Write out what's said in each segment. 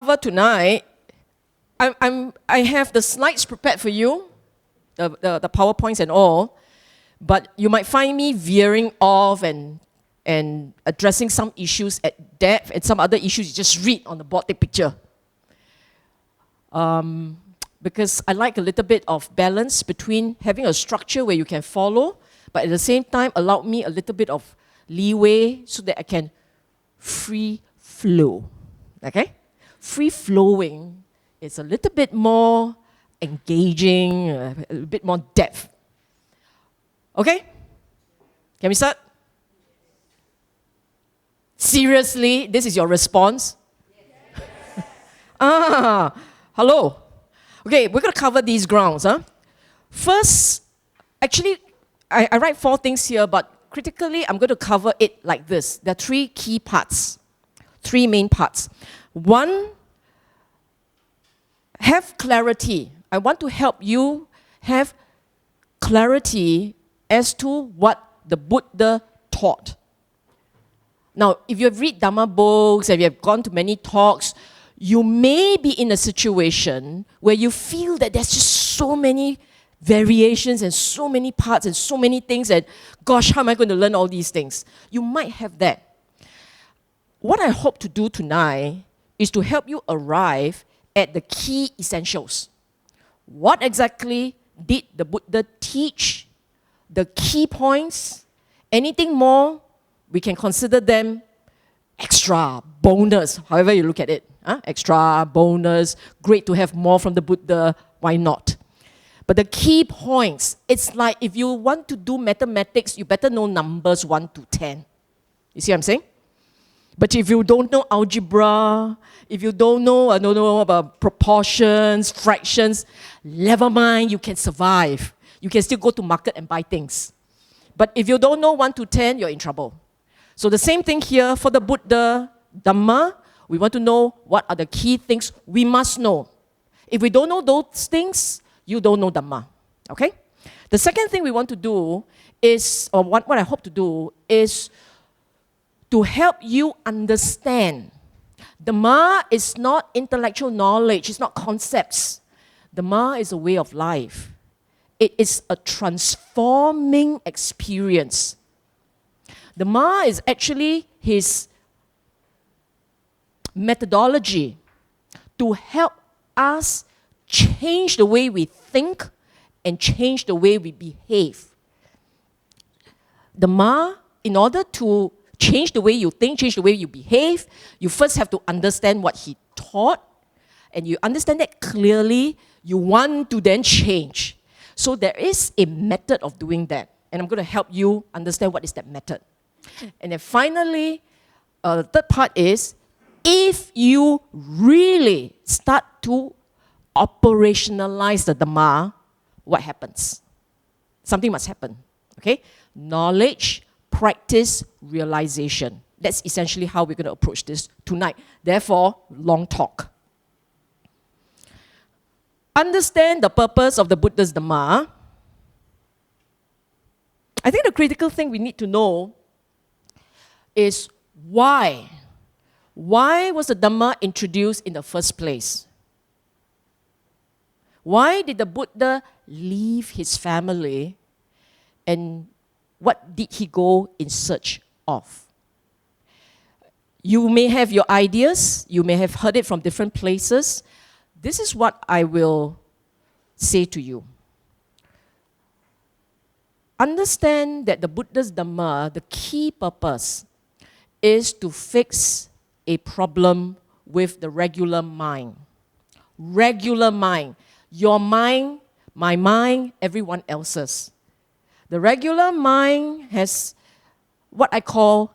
cover tonight, I have the slides prepared for you, the PowerPoints and all, but you might find me veering off and addressing some issues at depth, and some other issues you just read on the board, take picture. Because I like a little bit of balance between having a structure where you can follow, but at the same time allow me a little bit of leeway so that I can free flow. Okay? Free flowing is a little bit more engaging, a bit more depth. Okay? Can we start? Seriously, this is your response? Yes. Hello. Okay, we're going to cover these grounds. First, actually, I write 4 things here, but critically, I'm going to cover it like this. There are 3 key parts, 3 main parts. 1, have clarity. I want to help you have clarity as to what the Buddha taught. Now, if you have read Dhamma books, if you have gone to many talks, you may be in a situation where you feel that there's just so many variations and so many parts and so many things, and gosh, how am I going to learn all these things? You might have that. What I hope to do tonight is to help you arrive at the key essentials. What exactly did the Buddha teach? The key points? Anything more? We can consider them extra, bonus, however you look at it. Extra, bonus, great to have more from the Buddha, why not? But the key points, it's like if you want to do mathematics, you better know numbers 1 to 10. You see what I'm saying? But if you don't know algebra, if you don't know, about proportions, fractions, never mind, you can survive. You can still go to market and buy things. But if you don't know 1 to 10, you're in trouble. So the same thing here for the Buddha, Dhamma, we want to know what are the key things we must know. If we don't know those things, you don't know Dhamma. Okay? The second thing we want to do is, or what I hope to do, is to help you understand. Dhamma is not intellectual knowledge, it's not concepts. Dhamma is a way of life. It is a transforming experience. Dhamma is actually his methodology to help us change the way we think and change the way we behave. Dhamma, in order to change the way you think, change the way you behave, you first have to understand what he taught, and you understand that clearly, you want to then change. So there is a method of doing that, and I'm going to help you understand what is that method. And then finally, the third part is, if you really start to operationalize the Dhamma, what happens? Something must happen, okay? Knowledge, practice, realization. That's essentially how we're going to approach this tonight. Therefore, long talk. Understand the purpose of the Buddha's Dhamma. I think the critical thing we need to know is why. Why was the Dhamma introduced in the first place? Why did the Buddha leave his family, and what did he go in search of? You may have your ideas, you may have heard it from different places. This is what I will say to you. Understand that the Buddha's Dhamma, the key purpose, is to fix a problem with the regular mind. Regular mind. Your mind, my mind, everyone else's. The regular mind has what I call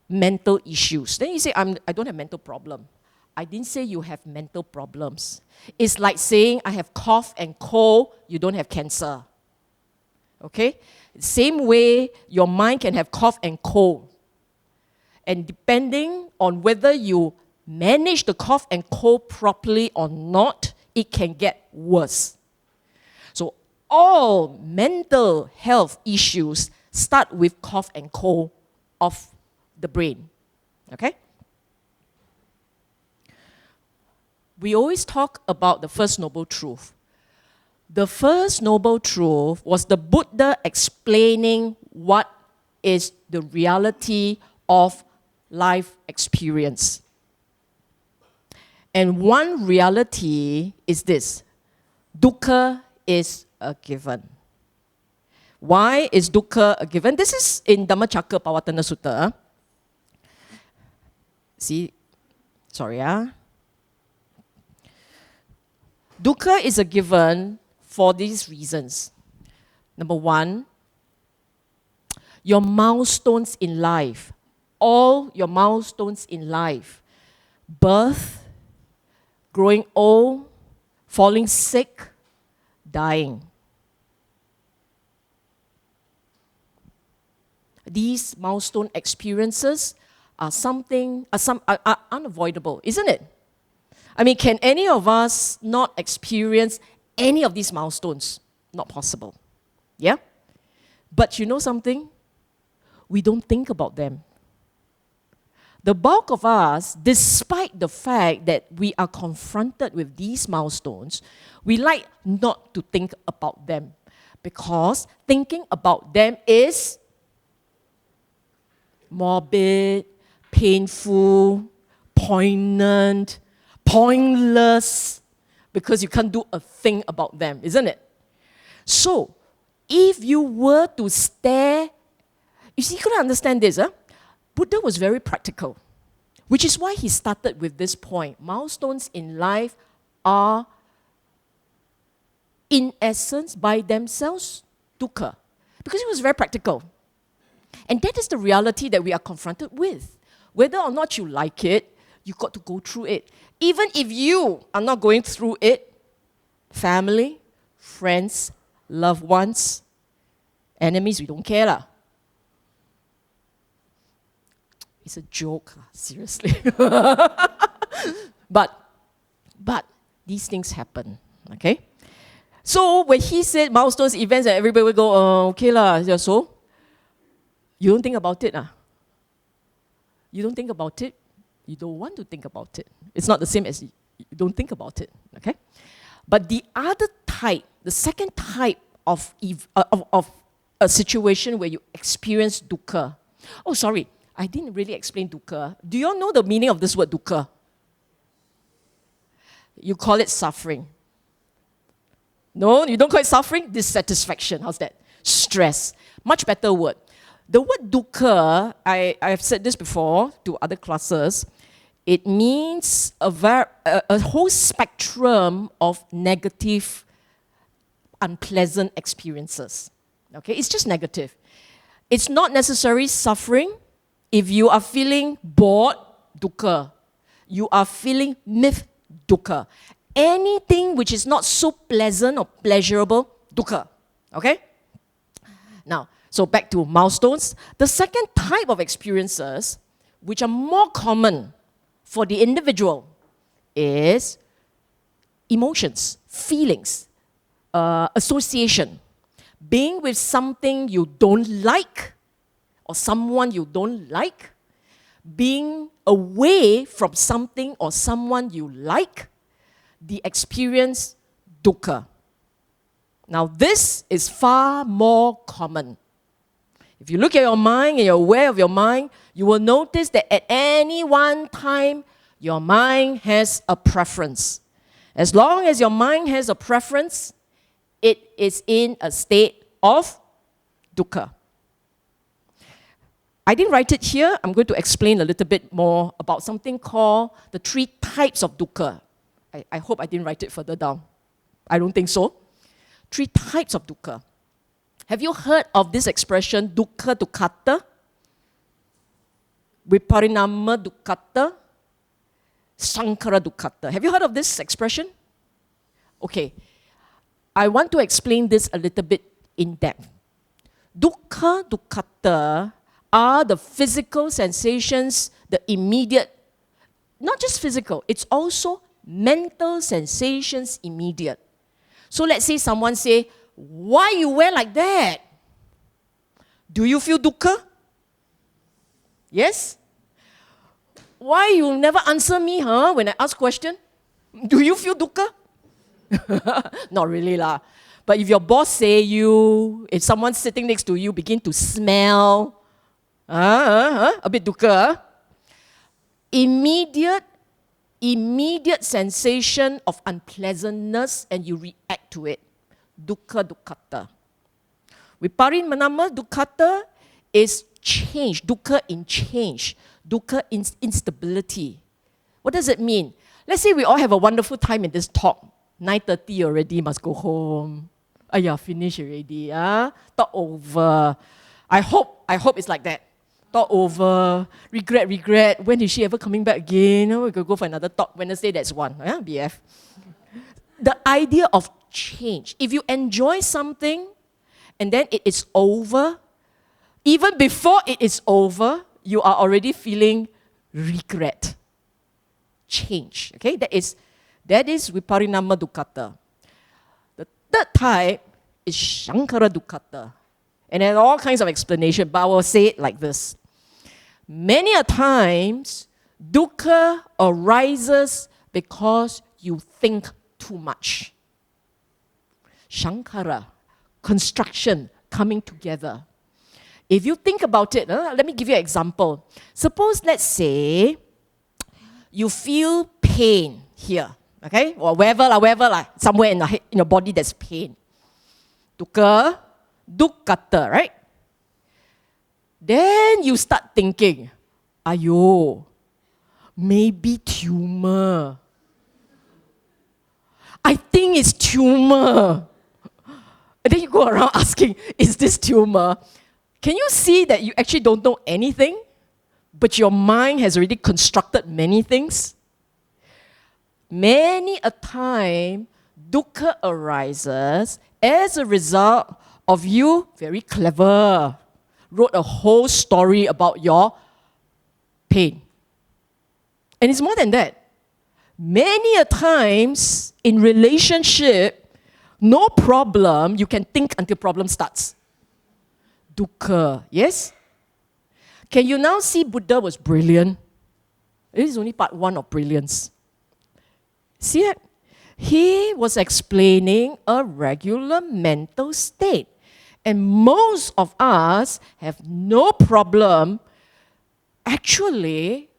mental issues. Then you say, I don't have mental problem. I didn't say you have mental problems. It's like saying I have cough and cold, you don't have cancer. Okay? Same way, your mind can have cough and cold. And depending on whether you manage the cough and cold properly or not, it can get worse. So all mental health issues start with cough and cold of the brain. Okay? we always talk about the First Noble Truth. The First Noble Truth was the Buddha explaining what is the reality of life experience. And one reality is this: dukkha is a given. Why is dukkha a given? This is in Dhammacakkappavattana Sutta. See, sorry, dukkha is a given for these reasons. Number one, your milestones in life, all your milestones in life, birth, growing old, falling sick, dying. These milestone experiences are unavoidable, isn't it? I mean, can any of us not experience any of these milestones? Not possible. Yeah? But you know something? We don't think about them. The bulk of us, despite the fact that we are confronted with these milestones, we like not to think about them, because thinking about them is morbid, painful, poignant, pointless, because you can't do a thing about them, isn't it? So, if you were to stare, you see, you gotta understand this, Buddha was very practical, which is why he started with this point. Milestones in life are, in essence, by themselves, dukkha. Because he was very practical. And that is the reality that we are confronted with. Whether or not you like it, you've got to go through it. Even if you are not going through it, family, friends, loved ones, enemies, we don't care lah. It's a joke, seriously. But these things happen, okay? So when he said milestones, events, and everybody will go, okay lah, so you don't think about it. You don't think about it. You don't want to think about it. It's not the same as you don't think about it, okay? But the other type, the second type of a situation where you experience dukkha. Oh, sorry, I didn't really explain dukkha. Do you all know the meaning of this word dukkha? You call it suffering. No, you don't call it suffering? Dissatisfaction. How's that? Stress. Much better word. The word dukkha, I have said this before to other classes, it means a whole spectrum of negative, unpleasant experiences. Okay, it's just negative. It's not necessarily suffering. If you are feeling bored, dukkha. You are feeling myth, dukkha. Anything which is not so pleasant or pleasurable, dukkha. Okay? Now, so back to milestones. The second type of experiences, which are more common for the individual, is emotions, feelings, association. Being with something you don't like, or someone you don't like, being away from something or someone you like, the experience dukkha. Now this is far more common. If you look at your mind and you're aware of your mind, you will notice that at any one time, your mind has a preference. As long as your mind has a preference, it is in a state of dukkha. I didn't write it here. I'm going to explain a little bit more about something called the 3 types of dukkha. I hope I didn't write it further down. I don't think so. 3 types of dukkha. Have you heard of this expression, dukkha dukkhata, viparinama dukkhata, sankhara dukkhata? Have you heard of this expression? Okay. I want to explain this a little bit in depth. Dukkha dukkhata are the physical sensations, the immediate, not just physical, it's also mental sensations immediate. So let's say someone say, why you wear like that? Do you feel dukkha? Yes? Why you never answer me, when I ask question? Do you feel dukkha? Not really lah. But if your boss say you, if someone sitting next to you begin to smell, a bit dukkha, immediate sensation of unpleasantness and you react to it. Dukkha dukkhata. Viparinama dukkhata is change, dukkha in change, dukkha in instability. What does it mean? Let's say we all have a wonderful time in this talk. 9:30 already, must go home. Finish already. Talk over. I hope it's like that. Talk over. Regret. When is she ever coming back again? We could go for another talk. Wednesday, that's one. BF. The idea of change. If you enjoy something and then it is over, even before it is over, you are already feeling regret. Change. Okay? That is viparinama dukkhata. The third type is shankara dukkhata. And there's all kinds of explanation, but I will say it like this. Many a times, dukkha arises because you think too much. Shankara, construction, coming together. If you think about it, let me give you an example. Suppose, let's say, you feel pain here, okay? Or wherever, somewhere in your body there's pain. Dukkha, dukkhata, right? Then you start thinking, ayo, maybe tumor. I think it's tumor. And then you go around asking, is this tumor? Can you see that you actually don't know anything, but your mind has already constructed many things? Many a time, dukkha arises as a result of you, very clever, wrote a whole story about your pain. And it's more than that. Many a times in relationship, no problem, you can think until problem starts. Dukkha, yes? Can you now see Buddha was brilliant? This is only part one of brilliance. See it? He was explaining a regular mental state. And most of us have no problem, actually,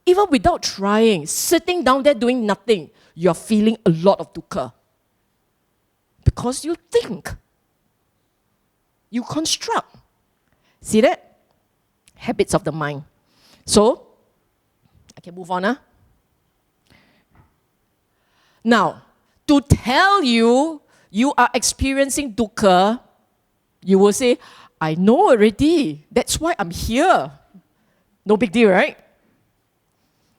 even without trying, sitting down there doing nothing, you're feeling a lot of dukkha. Because you think. You construct. See that? Habits of the mind. So, I can move on. Now, to tell you are experiencing dukkha, you will say, I know already. That's why I'm here. No big deal, right?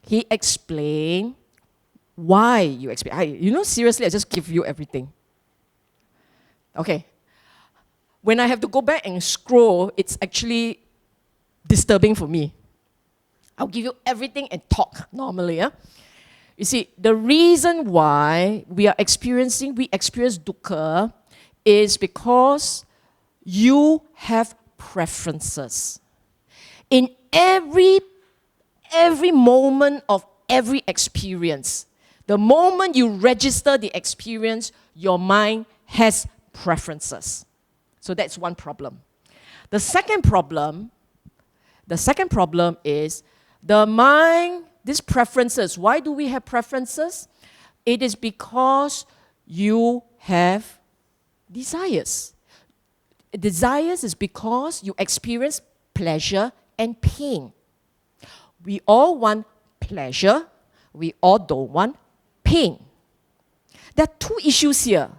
He explained why you experience. Seriously, I just give you everything. Okay. When I have to go back and scroll, it's actually disturbing for me. I'll give you everything and talk normally. You see, the reason why we experience dukkha is because you have preferences. In every moment of every experience, the moment you register the experience, your mind has preferences. So that's one problem. The second problem is the mind, these preferences. Why do we have preferences? It is because you have desires. Desires is because you experience pleasure and pain. We all want pleasure. We all don't want pain. There are two issues here.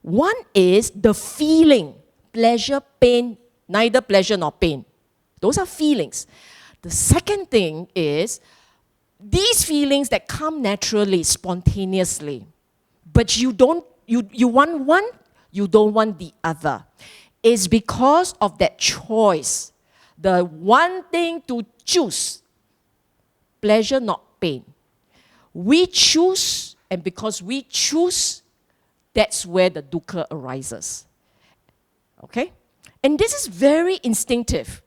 One is the feeling, pleasure, pain, neither pleasure nor pain. Those are feelings. The second thing is these feelings that come naturally, spontaneously, but you want one, you don't want the other. It's because of that choice, the one thing to choose, pleasure, not pain. We choose, and because we choose, that's where the dukkha arises. Okay? And this is very instinctive.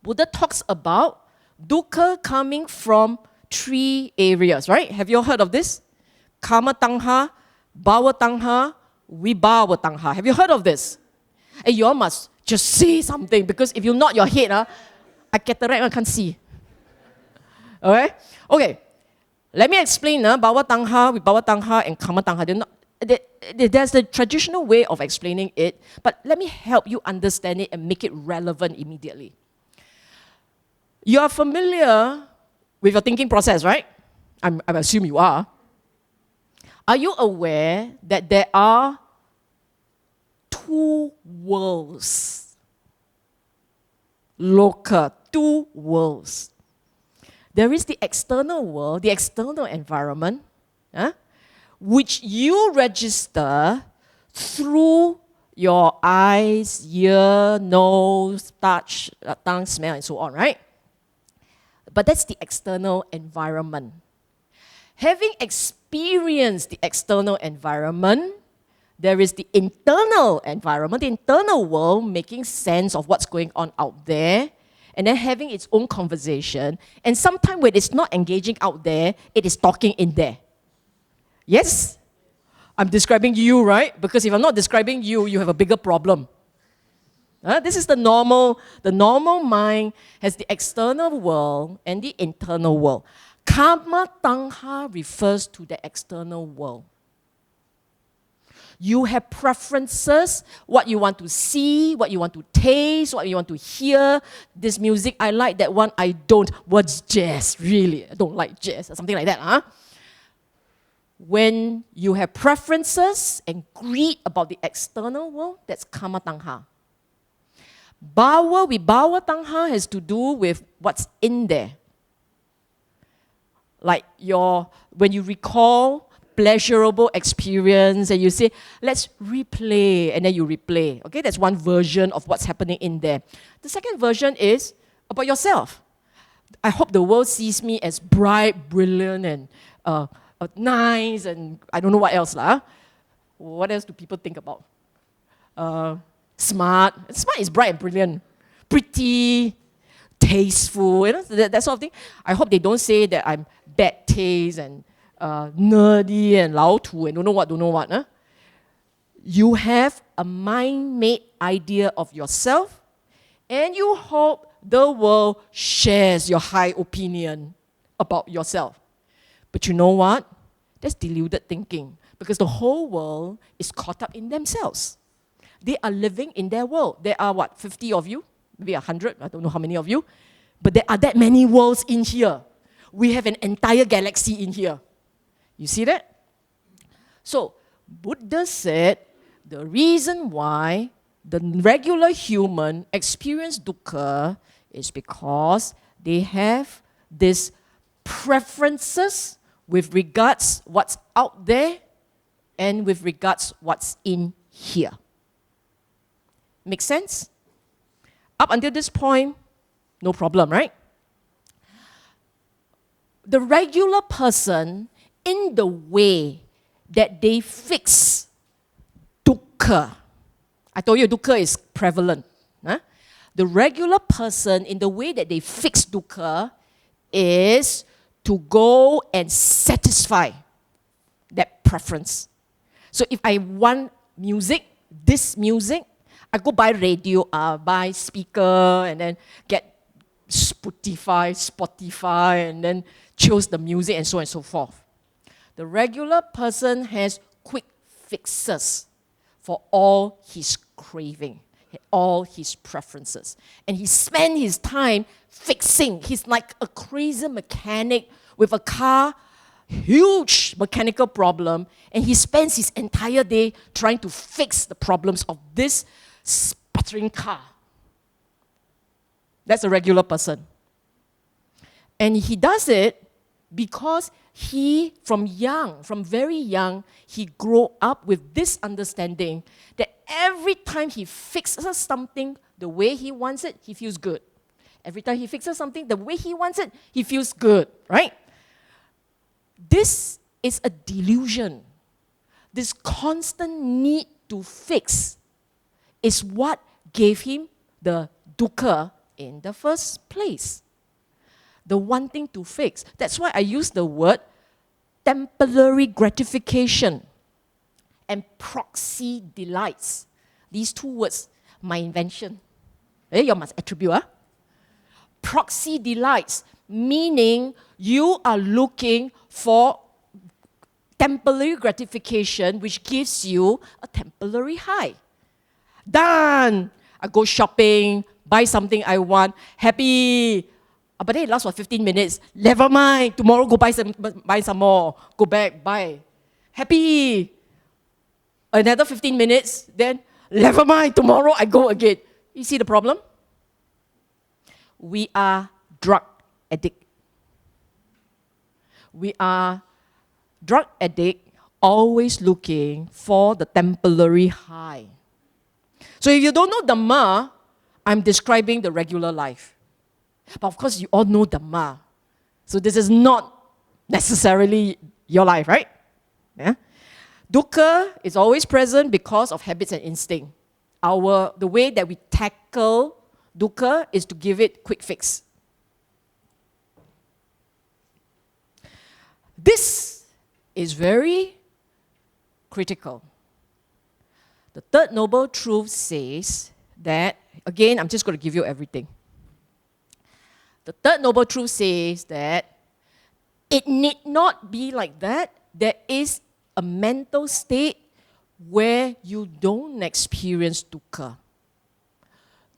Buddha talks about dukkha coming from three areas, right? Have you all heard of this? Karma Tangha, Bhava Tangha, Vibhava Tangha. Have you heard of this? And you all must just say something, because if you nod your head, I cataract, I can't see. Alright? Okay. Let me explain. Bhava Tangha, Vibhava Tangha, and Karma Tangha. There's the traditional way of explaining it, but let me help you understand it and make it relevant immediately. You are familiar with your thinking process, right? I assume you are. Are you aware that there are two worlds? Loka, two worlds. There is the external world, the external environment, which you register through your eyes, ear, nose, touch, tongue, smell, and so on, right? But that's the external environment. Having experienced the external environment, there is the internal environment, the internal world, making sense of what's going on out there, and then having its own conversation. And sometimes when it's not engaging out there, it is talking in there. Yes? I'm describing you, right? Because if I'm not describing you, you have a bigger problem. This is the normal mind has the external world and the internal world. Karma Tangha refers to the external world. You have preferences, what you want to see, what you want to taste, what you want to hear. This music, I like, that one, I don't. What's jazz? Really, I don't like jazz, or something like that. When you have preferences and greed about the external world, that's Karma Tangha. Bhava, Vibhava Tangha has to do with what's in there. Like when you recall pleasurable experience and you say, let's replay, and then you replay. Okay, that's one version of what's happening in there. The second version is about yourself. I hope the world sees me as bright, brilliant, and nice, and I don't know what else. What else do people think about? Smart. Smart is bright and brilliant. Pretty, tasteful, that sort of thing. I hope they don't say that I'm bad taste and nerdy and lao tu and don't know what. You have a mind-made idea of yourself, and you hope the world shares your high opinion about yourself. But you know what? That's deluded thinking, because the whole world is caught up in themselves. They are living in their world. There are 50 of you? Maybe 100, I don't know how many of you. But there are that many worlds in here. We have an entire galaxy in here. You see that? So, Buddha said the reason why the regular human experience dukkha is because they have these preferences with regards what's out there and with regards what's in here. Make sense? Up until this point, no problem, right? The regular person, in the way that they fix dukkha, I told you dukkha is prevalent. The regular person, in the way that they fix dukkha, is to go and satisfy that preference. So if I want music, this music, I go buy radio, buy speaker, and then get Spotify, and then choose the music and so on and so forth. The regular person has quick fixes for all his craving, all his preferences. And he spends his time fixing. He's like a crazy mechanic with a car, huge mechanical problem, and he spends his entire day trying to fix the problems of this sputtering car. That's a regular person. And he does it because from very young, he grew up with this understanding that every time he fixes something the way he wants it, he feels good. Every time he fixes something the way he wants it, he feels good, right? This is a delusion. This constant need to fix is what gave him the dukkha in the first place. The wanting to fix. That's why I use the word temporary gratification and proxy delights. These two words, my invention. You must attribute. Proxy delights, meaning you are looking for temporary gratification which gives you a temporary high. Done! I go shopping, buy something I want, happy. But then it lasts for 15 minutes. Never mind, tomorrow go buy some more. Go back, buy. Happy. Another 15 minutes, then never mind, tomorrow I go again. You see the problem? We are drug addict. We are drug addict, always looking for the temporary high. So if you don't know Dhamma, I'm describing the regular life. But of course, you all know Dhamma. So this is not necessarily your life, right? Yeah? Dukkha is always present because of habits and instinct. The way that we tackle dukkha is to give it quick fix. This is very critical. The third noble truth says that, again, I'm just going to give you everything. The third noble truth says that it need not be like that. There is a mental state where you don't experience dukkha.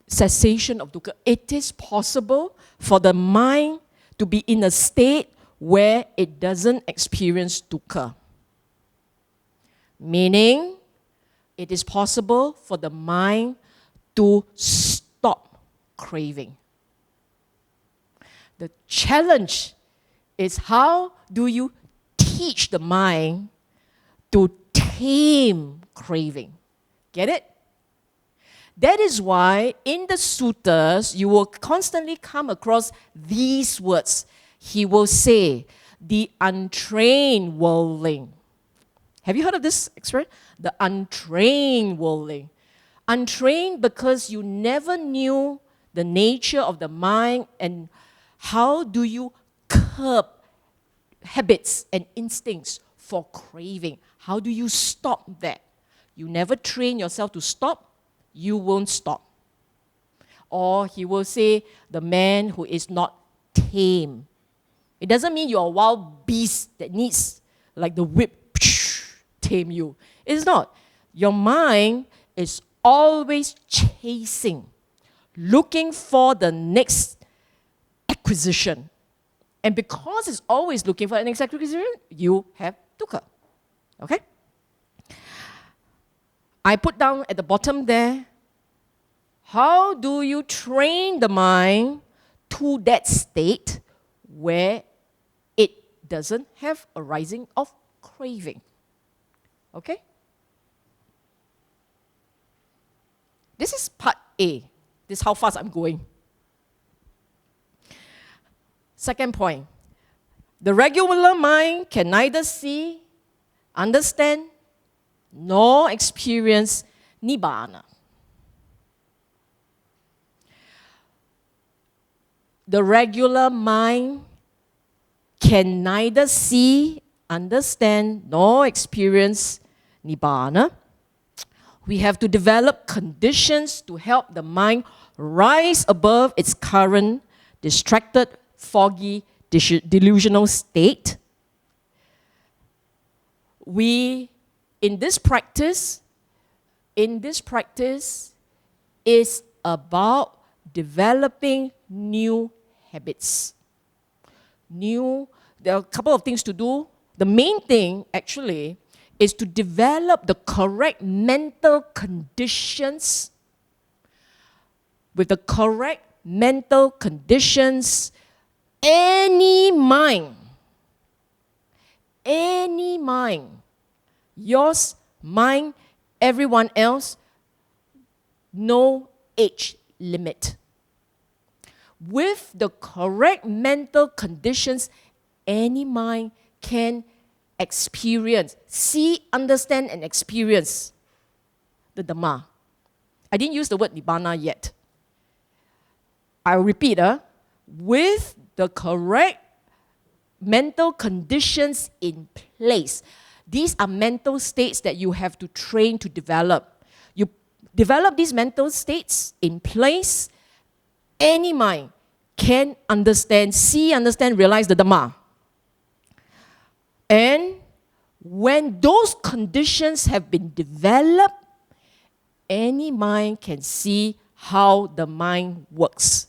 Cessation of dukkha. It is possible for the mind to be in a state where it doesn't experience dukkha. Meaning, it is possible for the mind to stop craving. The challenge is, how do you teach the mind to tame craving? Get it? That is why in the suttas, you will constantly come across these words. He will say, the untrained worldling. Have you heard of this expression? The untrained worldling. Untrained because you never knew the nature of the mind and how do you curb habits and instincts for craving. How do you stop that? You never train yourself to stop, you won't stop. Or he will say, the man who is not tame. It doesn't mean you're a wild beast that needs, like the whip, tame you. It's not. Your mind is always chasing, looking for the next acquisition. And because it's always looking for the next acquisition, you have dukkha. Okay? I put down at the bottom there, how do you train the mind to that state where it doesn't have a rising of craving? Okay? This is part A. This is how fast I'm going. Second point. The regular mind can neither see, understand, nor experience nibbana. The regular mind can neither see, understand, nor experience nibbana. We have to develop conditions to help the mind rise above its current distracted, foggy, delusional state. This practice is about developing new habits. There are a couple of things to do. The main thing, actually, is to develop the correct mental conditions. With the correct mental conditions, any mind, yours, mine, everyone else, no age limit. With the correct mental conditions, any mind can experience, see, understand, and experience the Dhamma. I didn't use the word Nibbana yet. I'll repeat, with the correct mental conditions in place. These are mental states that you have to train to develop. You develop these mental states in place, any mind can understand, see, understand, realize the Dhamma. And when those conditions have been developed, any mind can see how the mind works.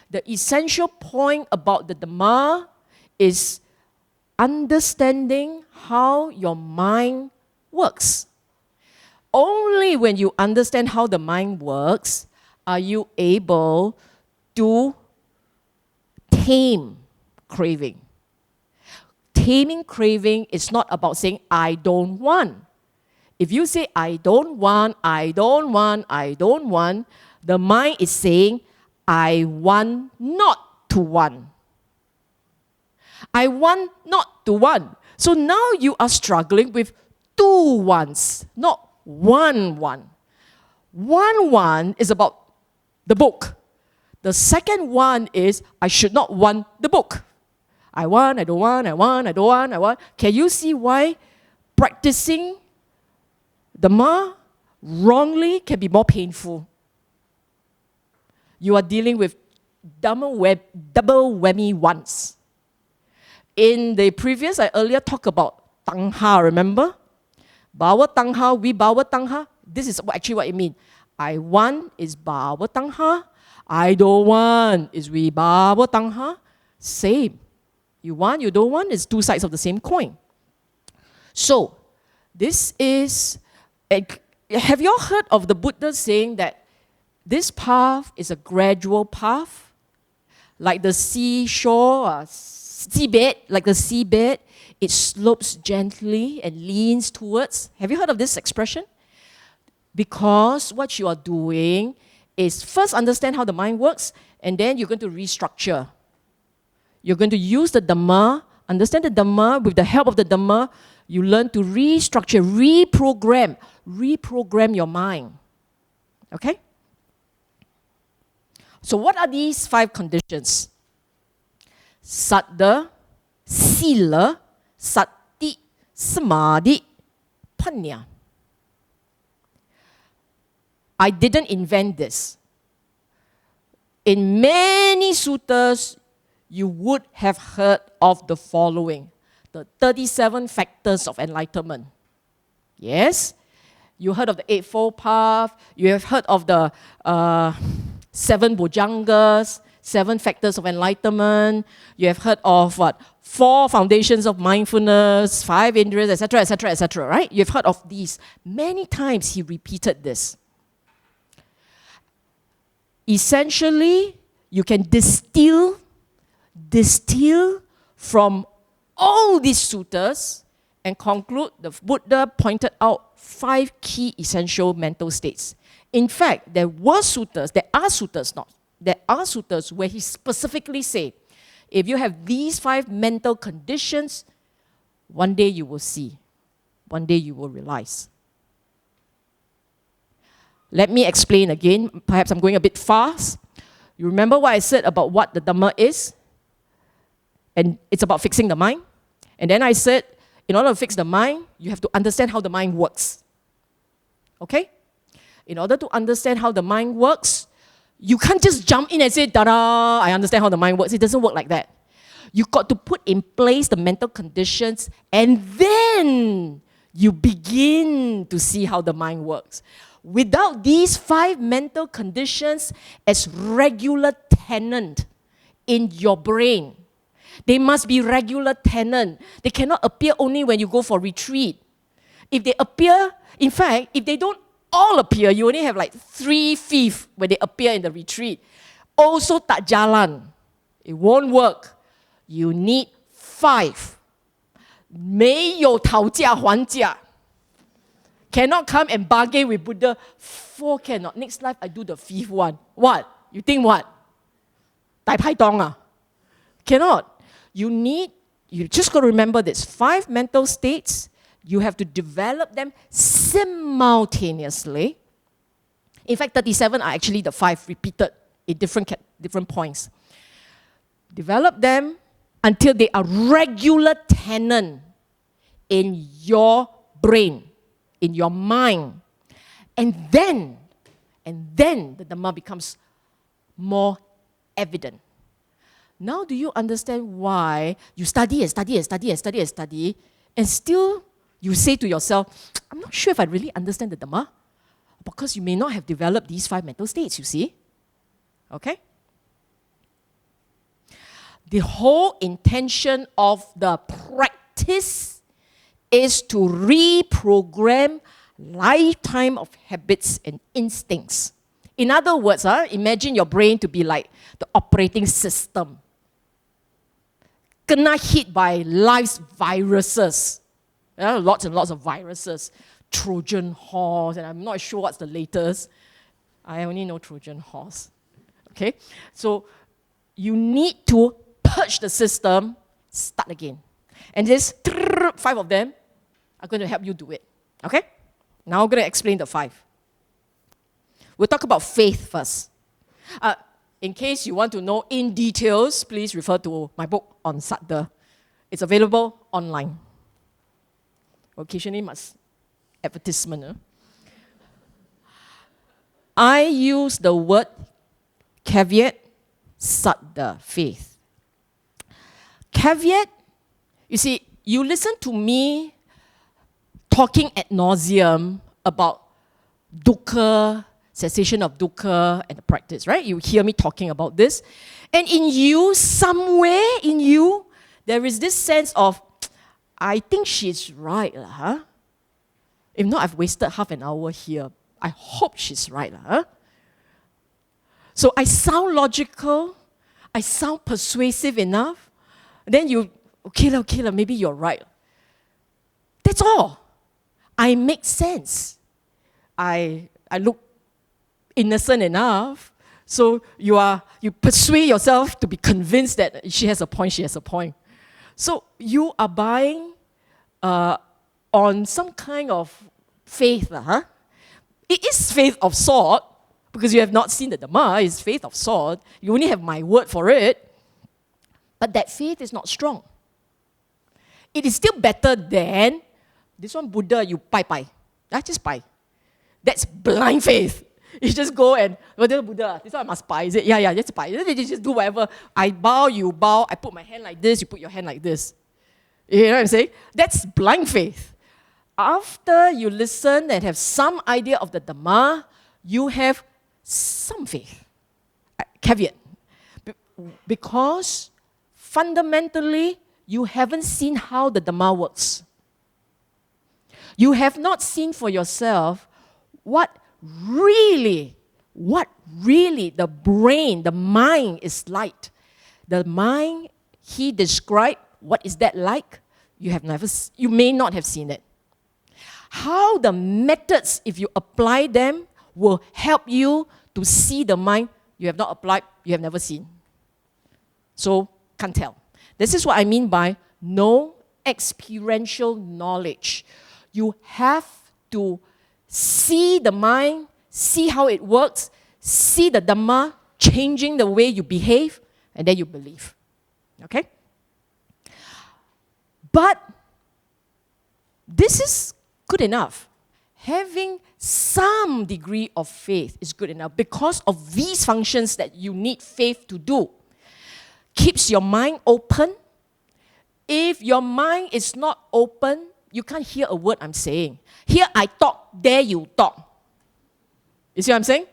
The essential point about the Dhamma is understanding how your mind works. Only when you understand how the mind works are you able to tame craving. Taming craving is not about saying, I don't want. If you say, I don't want, I don't want, I don't want, the mind is saying, I want not to want. I want not to want. So now you are struggling with two wants, not one want. One want is about the book. The second one is, I should not want the book. I want, I don't want, I want, I don't want, I want. Can you see why practicing Dhamma wrongly can be more painful? You are dealing with double whammy wants. In the previous, I earlier talked about Tangha, remember? Bawa Tangha, we bawa Tangha. This is actually what it means. I want is bawa Tangha. I don't want is we bawa Tangha. Same. You want, you don't want is two sides of the same coin. So, this is, have you all heard of the Buddha saying that this path is a gradual path? Like the seashore, seabed, like the seabed, it slopes gently and leans towards. Have you heard of this expression? Because what you are doing is first understand how the mind works, and then you're going to restructure. You're going to use the Dhamma, understand the Dhamma. With the help of the Dhamma, you learn to restructure, reprogram your mind. Okay? So what are these 5 conditions? Saddha, Sila, Sati, Samadhi, Panya. I didn't invent this. In many suttas, you would have heard of the following, the 37 factors of enlightenment. Yes? You heard of the Eightfold Path, you have heard of the 7 Bhujangas, 7 factors of enlightenment, you have heard of what? 4 foundations of mindfulness, 5 indriyas, etc., etc., etc., right? You've heard of these. Many times he repeated this. Essentially, you can distill from all these suttas and conclude the Buddha pointed out 5 key essential mental states. In fact, there are suttas where he specifically say, if you have these 5 mental conditions, one day you will see, one day you will realize. Let me explain again. Perhaps I'm going a bit fast. You remember what I said about what the Dhamma is? And it's about fixing the mind. And then I said, in order to fix the mind, you have to understand how the mind works. Okay? In order to understand how the mind works, you can't just jump in and say, ta-da, I understand how the mind works. It doesn't work like that. You've got to put in place the mental conditions, and then you begin to see how the mind works. Without these 5 mental conditions as regular tenant in your brain, they must be regular tenant. They cannot appear only when you go for retreat. If they appear, in fact, if they don't all appear, you only have like 3/5 when they appear in the retreat. Also tak jalan. It won't work. You need 5. 没有讨价还价. Cannot come and bargain with Buddha. 4 cannot. Next life I do the 5th one. What? You think what? Dai pai dong ah? Cannot. You just got to remember this. 5 mental states, you have to develop them simultaneously. In fact, 37 are actually the 5 repeated in different points. Develop them, until they are regular tenant in your brain, in your mind. And then the Dhamma becomes more evident. Now do you understand why you study and study and study and study and study, and still you say to yourself, I'm not sure if I really understand the Dhamma, because you may not have developed these 5 mental states, you see? Okay? The whole intention of the practice is to reprogram lifetime of habits and instincts. In other words, imagine your brain to be like the operating system. Kena hit by life's viruses. There are lots and lots of viruses. Trojan horse, and I'm not sure what's the latest. I only know Trojan horse. Okay? So you need to purge the system, start again. And this 5 of them are going to help you do it. Okay? Now I'm going to explain the 5. We'll talk about faith first. In case you want to know in details, please refer to my book on Saddha. It's available online. Occasionally must advertisement. I use the word caveat, Saddha, faith. Caveat, you see, you listen to me talking ad nauseum about dukkha, cessation of dukkha, and the practice, right? You hear me talking about this. And in you, somewhere in you, there is this sense of, I think she's right, huh? If not, I've wasted half an hour here. I hope she's right, huh? So I sound logical, I sound persuasive enough, then you, okay, maybe you're right. That's all. I make sense. I look innocent enough, so you persuade yourself to be convinced that she has a point. So you are buying on some kind of faith, huh? It is faith of sort, because you have not seen the Dhamma. It's faith of sort. You only have my word for it. But that faith is not strong. It is still better than this one Buddha, you pai. Just pai. That's blind faith. You just go and, Buddha, this one I must pai. Is it? Yeah, just pai. You just do whatever. I bow, you bow. I put my hand like this, you put your hand like this. You know what I'm saying? That's blind faith. After you listen and have some idea of the Dhamma, you have some faith. Caveat. Because fundamentally, you haven't seen how the Dhamma works. You have not seen for yourself what really the brain, the mind is like. The mind, he described, what is that like? You may not have seen it. How the methods, if you apply them, will help you to see the mind you have not applied, you have never seen. So, can't tell. This is what I mean by no experiential knowledge. You have to see the mind, see how it works, see the Dhamma changing the way you behave, and then you believe. Okay? But this is good enough. Having some degree of faith is good enough because of these functions that you need faith to do. Keeps your mind open. If your mind is not open, you can't hear a word I'm saying. Here I talk, there you talk. You see what I'm saying?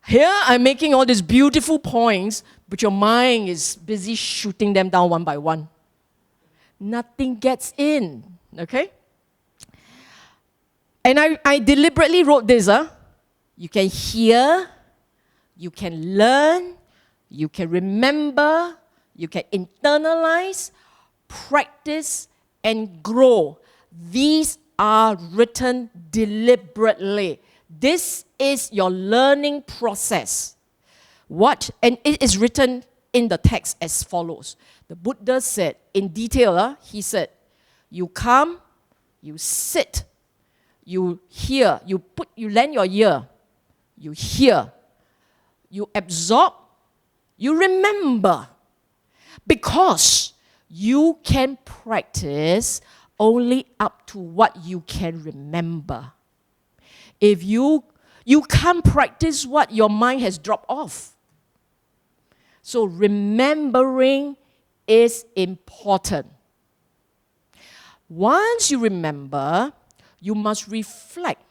Here I'm making all these beautiful points, but your mind is busy shooting them down one by one. Nothing gets in, okay? And I deliberately wrote this. You can hear, you can learn, you can remember, you can internalize, practice, and grow. These are written deliberately. This is your learning process. And it is written in the text as follows. The Buddha said, in detail, he said, you come, you sit, you hear, you lend your ear, you hear, you absorb, you remember. Because you can practice only up to what you can remember. If you can't practice what your mind has dropped off. So remembering is important. Once you remember, you must reflect.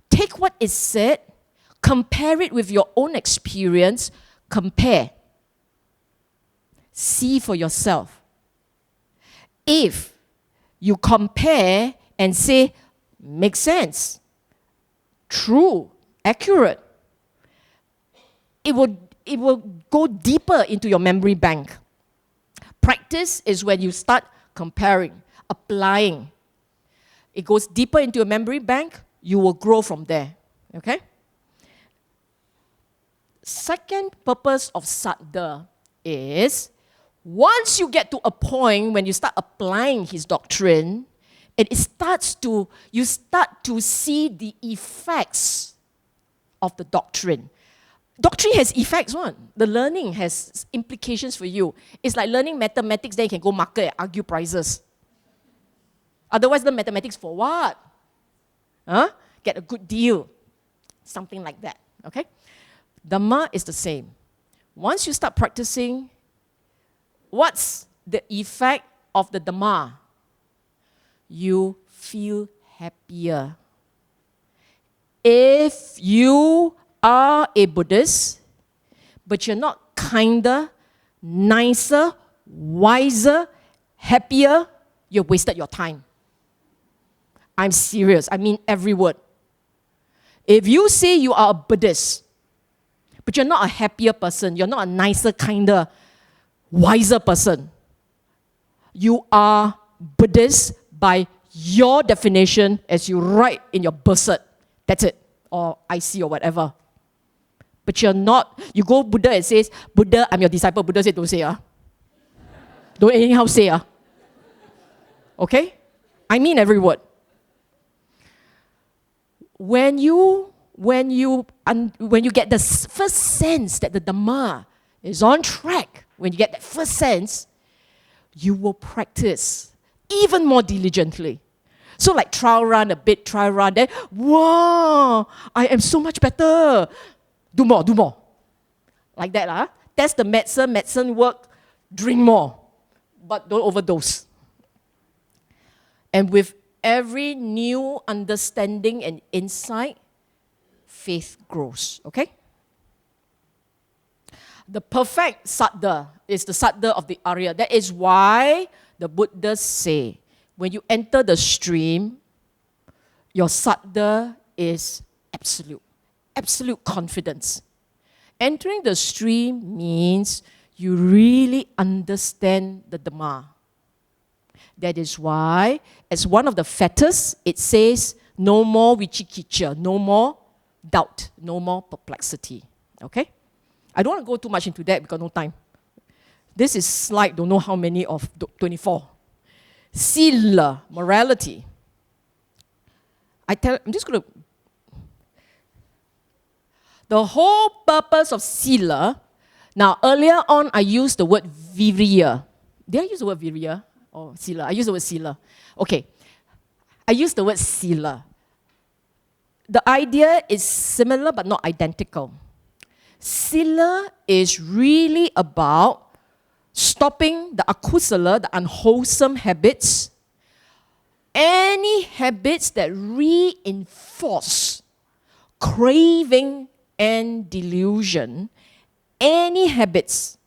Take what is said, compare it with your own experience, compare. See for yourself. If you compare and say, makes sense, true, accurate, it will go deeper into your memory bank. Practice is when you start comparing, applying. It goes deeper into your memory bank, you will grow from there. Okay? Second purpose of Saddha is, once you get to a point when you start applying his doctrine, you start to see the effects of the doctrine. Doctrine has effects, one. The learning has implications for you. It's like learning mathematics, then you can go market and argue prices. Otherwise, learn mathematics for what? Huh? Get a good deal. Something like that, okay? Dhamma is the same. Once you start practicing, what's the effect of the Dhamma? You feel happier. If you are a Buddhist, but you're not kinder, nicer, wiser, happier, you've wasted your time. I'm serious. I mean every word. If you say you are a Buddhist, but you're not a happier person, you're not a nicer, kinder, wiser person, you are Buddhist by your definition as you write in your birth cert. That's it. Or IC or whatever. But you're not. You go Buddha and says, Buddha, I'm your disciple. Buddha said, don't say. Don't anyhow say. Okay? I mean every word. When you get the first sense that the Dhamma is on track, when you get that first sense, you will practice even more diligently. So like trial run, a bit trial run, then, wow, I am so much better. Do more. Like that. Test the medicine work, drink more. But don't overdose. And with every new understanding and insight, faith grows, okay? The perfect Saddha is the Saddha of the Arya. That is why the Buddhists say, when you enter the stream, your Saddha is absolute. Absolute confidence. Entering the stream means you really understand the Dhamma. That is why, as one of the fetters, it says, no more vichikicha, no more doubt, no more perplexity. Okay? I don't want to go too much into that because no time. This is slide, don't know how many of 24. Sila, morality. I'm just going to... The whole purpose of Sila, now earlier on I used the word virya. Did I use the word virya? Or Sila? I used the word Sila. Okay. I used the word Sila. The idea is similar but not identical. Sila is really about stopping the akusala, the unwholesome habits, any habits that reinforce craving and delusion, any habits,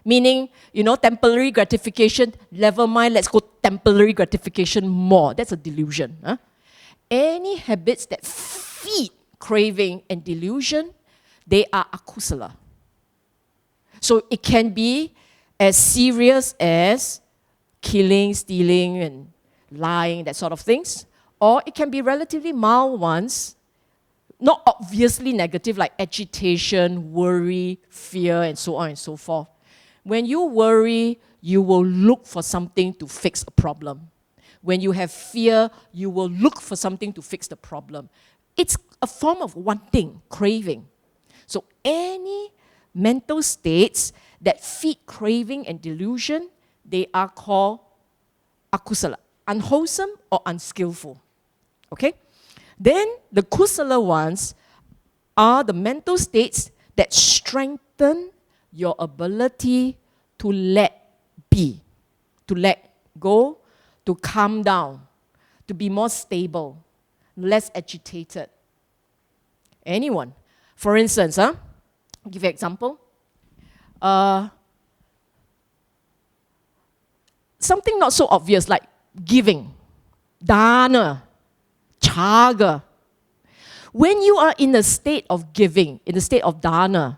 meaning, temporary gratification, never mind, let's go temporary gratification more. That's a delusion. Any habits that feed craving and delusion, they are akusala. So it can be as serious as killing, stealing, and lying, that sort of things. Or it can be relatively mild ones, not obviously negative, like agitation, worry, fear, and so on and so forth. When you worry, you will look for something to fix a problem. When you have fear, you will look for something to fix the problem. It's a form of wanting, craving. So any mental states that feed craving and delusion, they are called akusala, unwholesome or unskillful. Okay? Then the kusala ones are the mental states that strengthen your ability to let be, to let go, to calm down, to be more stable, less agitated. Anyone? For instance, I'll give you an example. Something not so obvious like giving, dana, chaga. When you are in the state of giving, in the state of dana,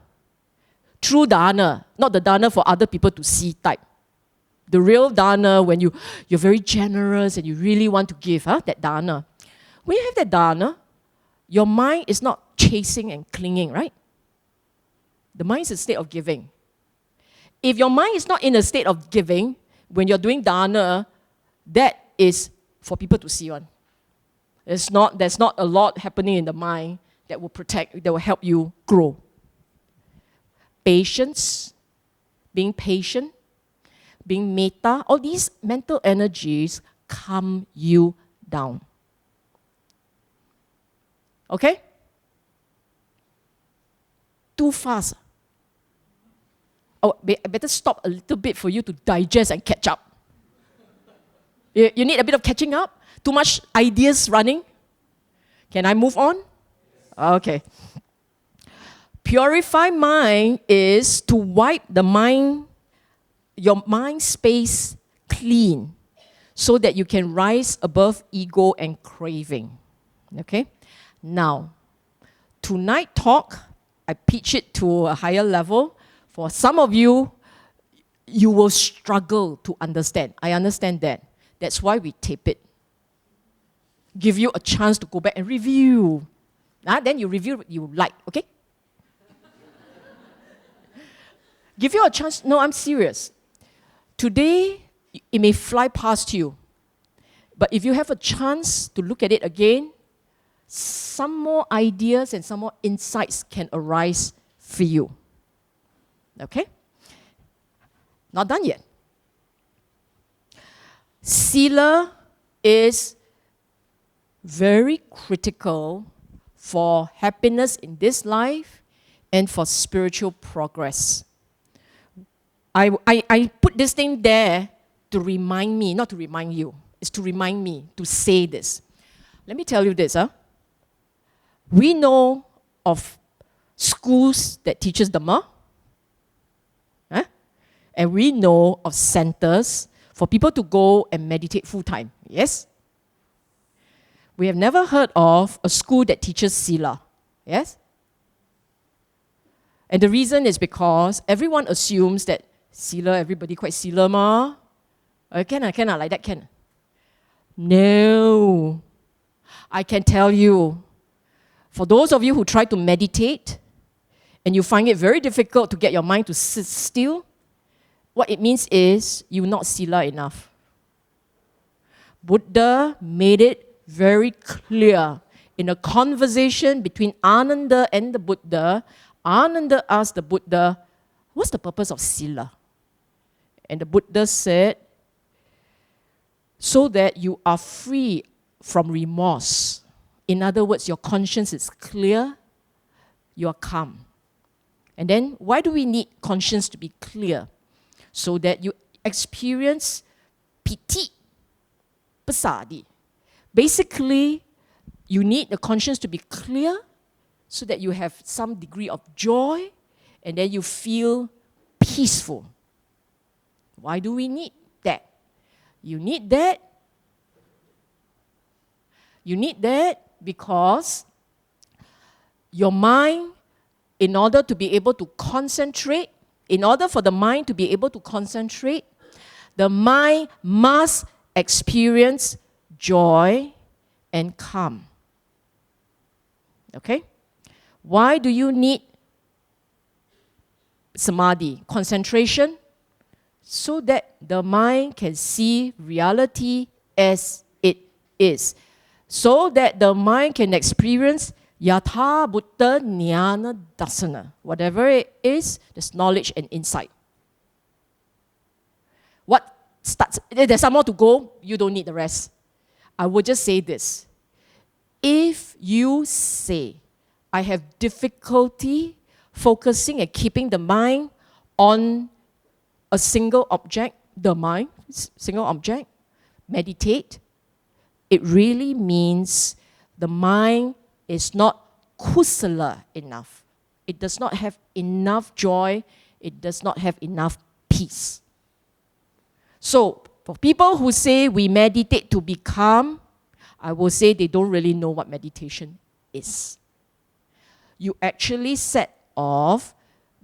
true dana, not the dana for other people to see type. The real dana, when you're very generous and you really want to give, that dana. When you have that dana, your mind is not chasing and clinging, right? The mind is a state of giving. If your mind is not in a state of giving, when you're doing dana, that is for people to see one. There's not a lot happening in the mind that will protect, that will help you grow. Patience, being patient, being metta, all these mental energies calm you down. Okay? Too fast. Oh, I better stop a little bit for you to digest and catch up. You need a bit of catching up? Too much ideas running? Can I move on? Okay. Purify mind is to wipe the mind, your mind space clean so that you can rise above ego and craving. Okay? Now, tonight talk, I pitch it to a higher level. For some of you, you will struggle to understand. I understand that. That's why we tape it. Give you a chance to go back and review. Then you review what you like, okay? Give you a chance. No, I'm serious. Today, it may fly past you. But if you have a chance to look at it again, some more ideas and some more insights can arise for you. Okay? Not done yet. Sila is very critical for happiness in this life and for spiritual progress. I put this thing there to remind me, not to remind you. It's to remind me to say this. Let me tell you this. We know of schools that teaches Dhamma. And we know of centers for people to go and meditate full-time. Yes? We have never heard of a school that teaches Sila. Yes? And the reason is because everyone assumes that Sila, everybody quite Sila ma. Can I, like that can? No. I can tell you, for those of you who try to meditate and you find it very difficult to get your mind to sit still, what it means is you're not Sila enough. Buddha made it very clear in a conversation between Ananda and the Buddha. Ananda asked the Buddha, what's the purpose of Sila? And the Buddha said, so that you are free from remorse. In other words, your conscience is clear, you are calm. And then, why do we need conscience to be clear? So that you experience piti, pasadi. Basically, you need the conscience to be clear so that you have some degree of joy and then you feel peaceful. Why do we need that? You need that. You need that because your mind, in order to be able to concentrate, in order for the mind to be able to concentrate, the mind must experience joy and calm. Okay? Why do you need samadhi, concentration? So that the mind can see reality as it is. So that the mind can experience yatha buddha jnana dasana. Whatever it is, there's knowledge and insight. what starts, there's some more to go, you don't need the rest. I will just say this. If you say, I have difficulty focusing and keeping the mind on a single object, the mind, single object, meditate, it really means the mind is not kusala enough. It does not have enough joy. It does not have enough peace. So, for people who say we meditate to be calm, I will say they don't really know what meditation is. You actually set off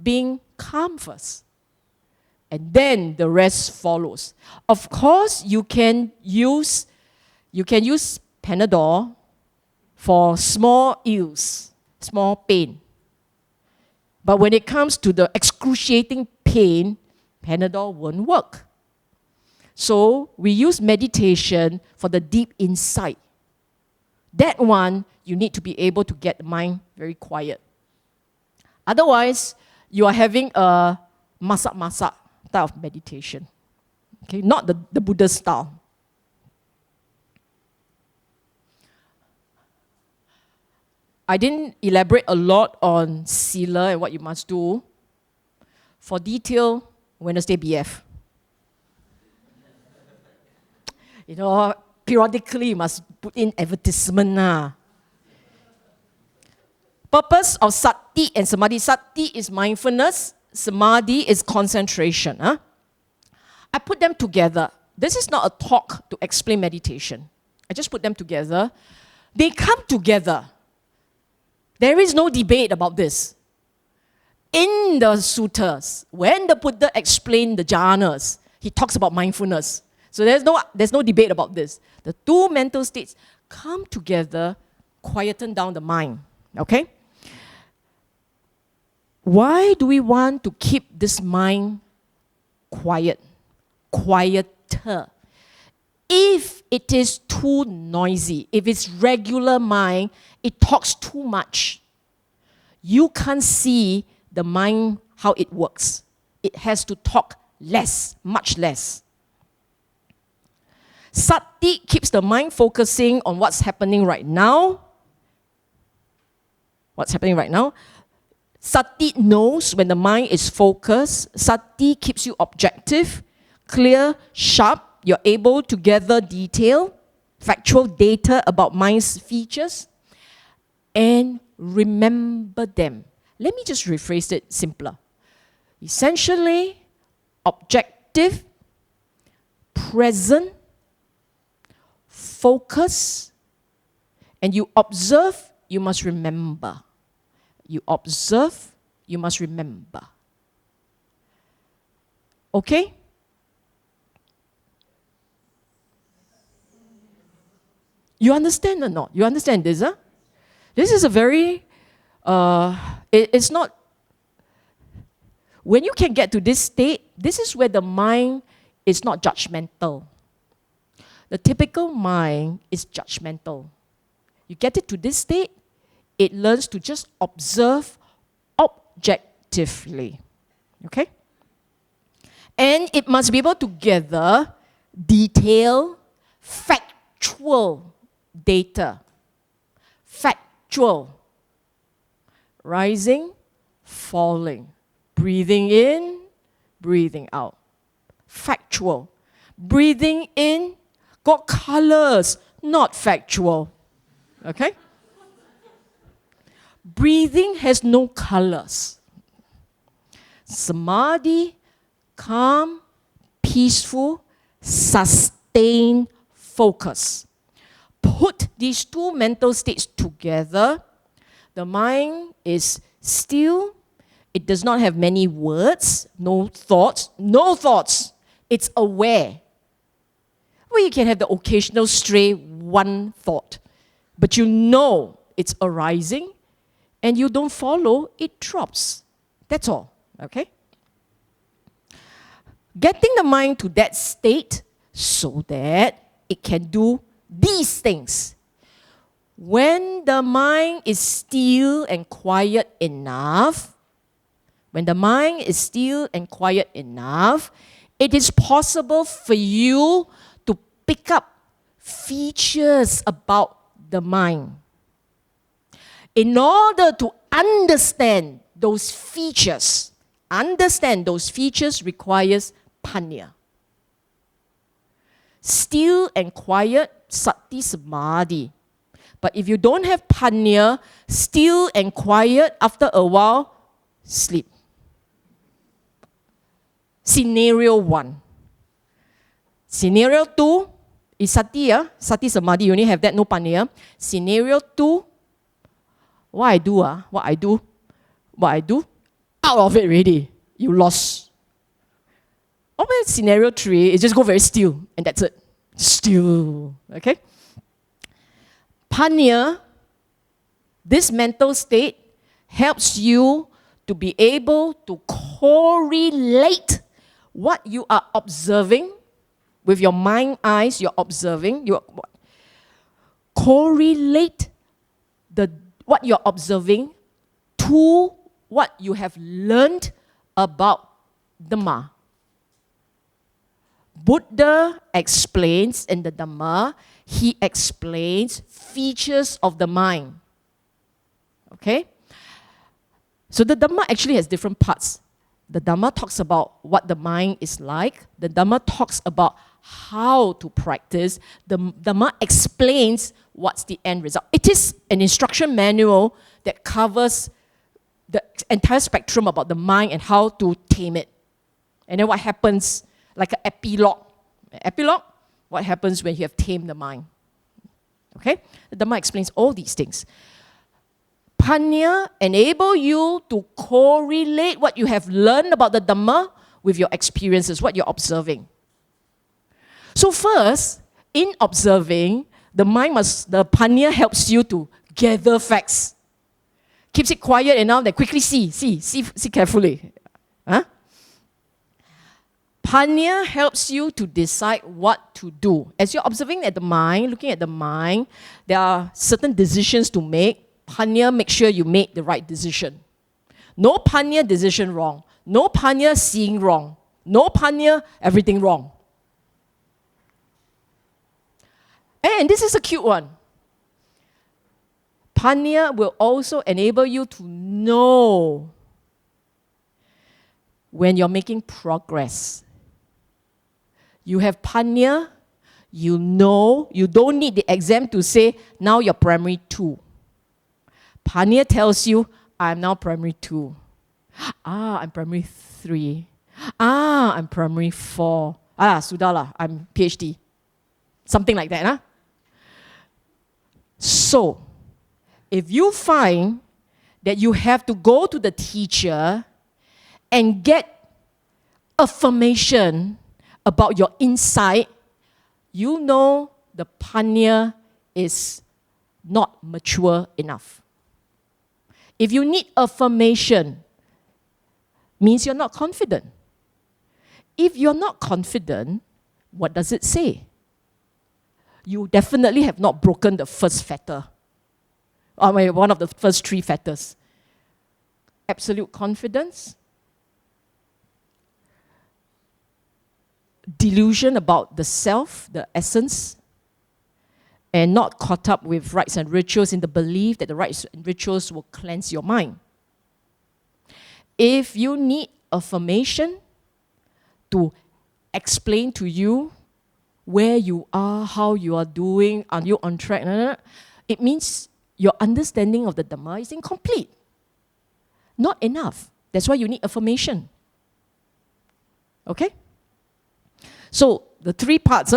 being calm first, and then the rest follows. Of course, you can use Panadol for small ills, small pain. But when it comes to the excruciating pain, Panadol won't work. So we use meditation for the deep insight. That one, you need to be able to get the mind very quiet. Otherwise, you are having a masak-masak type of meditation. Okay, not the Buddha style. I didn't elaborate a lot on Sila and what you must do. For detail, Wednesday BF. You know, periodically you must put in advertisement. Purpose of sati and samadhi. Sati is mindfulness. Samadhi is concentration. I put them together. This is not a talk to explain meditation. I just put them together. They come together. There is no debate about this. In the suttas, when the Buddha explained the jhanas, he talks about mindfulness. So there's no debate about this. The two mental states come together, quieten down the mind. Okay? Why do we want to keep this mind quiet, quieter? If it is too noisy, if it's regular mind, it talks too much. You can't see the mind, how it works. It has to talk less, much less. Sati keeps the mind focusing on what's happening right now. What's happening right now? Sati knows when the mind is focused. Sati keeps you objective, clear, sharp. You're able to gather detail, factual data about mind's features, and remember them. Let me just rephrase it simpler. Essentially, objective, present, focus, and you observe, you must remember. You observe, you must remember. Okay? You understand or not? You understand this, huh? This is a very, it's not, when you can get to this state, this is where the mind is not judgmental. The typical mind is judgmental. You get it to this state, it learns to just observe objectively. Okay? And it must be able to gather detail, factual data. Factual. Rising, falling. Breathing in, breathing out. Factual. Breathing in, got colors, not factual. Okay? Breathing has no colors. Samadhi, calm, peaceful, sustained focus. Put these two mental states together. The mind is still. It does not have many words, no thoughts. No thoughts. It's aware. Well, you can have the occasional stray one thought, but you know it's arising, and you don't follow, it drops. That's all, okay? Getting the mind to that state so that it can do these things. When the mind is still and quiet enough, it is possible for you to pick up features about the mind. In order to understand those features requires panya. Still and quiet, sati samadhi. But if you don't have panya, still and quiet, after a while, sleep. Scenario 1. Scenario 2 is sati, sati samadhi, you only have that, no panya. Scenario 2, what I do, out of it already, you lost. Or scenario 3 is just go very still, and that's it. Still, okay? Panya, this mental state, helps you to be able to correlate what you are observing with your mind eyes, you're observing, correlate what you're observing to what you have learned about Dhamma. Buddha explains in the Dhamma, he explains features of the mind. Okay? So the Dhamma actually has different parts. The Dhamma talks about what the mind is like. The Dhamma talks about how to practice. The Dhamma explains what's the end result. It is an instruction manual that covers the entire spectrum about the mind and how to tame it. And then what happens, like an epilogue. Epilogue, what happens when you have tamed the mind. Okay? The Dhamma explains all these things. Panya enable you to correlate what you have learned about the Dhamma with your experiences, what you're observing. So first, in observing, the panya helps you to gather facts. Keeps it quiet enough that quickly see carefully. Huh? Panya helps you to decide what to do. As you're observing at the mind, looking at the mind, there are certain decisions to make. Panya makes sure you make the right decision. No panya, decision wrong. No panya, seeing wrong. No panya, everything wrong. And this is a cute one. Panya will also enable you to know when you're making progress. You have panya, you know, you don't need the exam to say, now you're primary 2. Panya tells you, I'm now primary 2. I'm primary 3. I'm primary 4. Sudahlah, I'm PhD. Something like that, huh? So, if you find that you have to go to the teacher and get affirmation about your insight, you know the panya is not mature enough. If you need affirmation, means you're not confident. If you're not confident, what does it say? You definitely have not broken the first fetter. One of the first 3 fetters. Absolute confidence, delusion about the self, the essence, and not caught up with rites and rituals in the belief that the rites and rituals will cleanse your mind. If you need affirmation to explain to you where you are, how you are doing, are you on track, it means your understanding of the Dhamma is incomplete. Not enough. That's why you need affirmation. Okay? So, the 3 parts,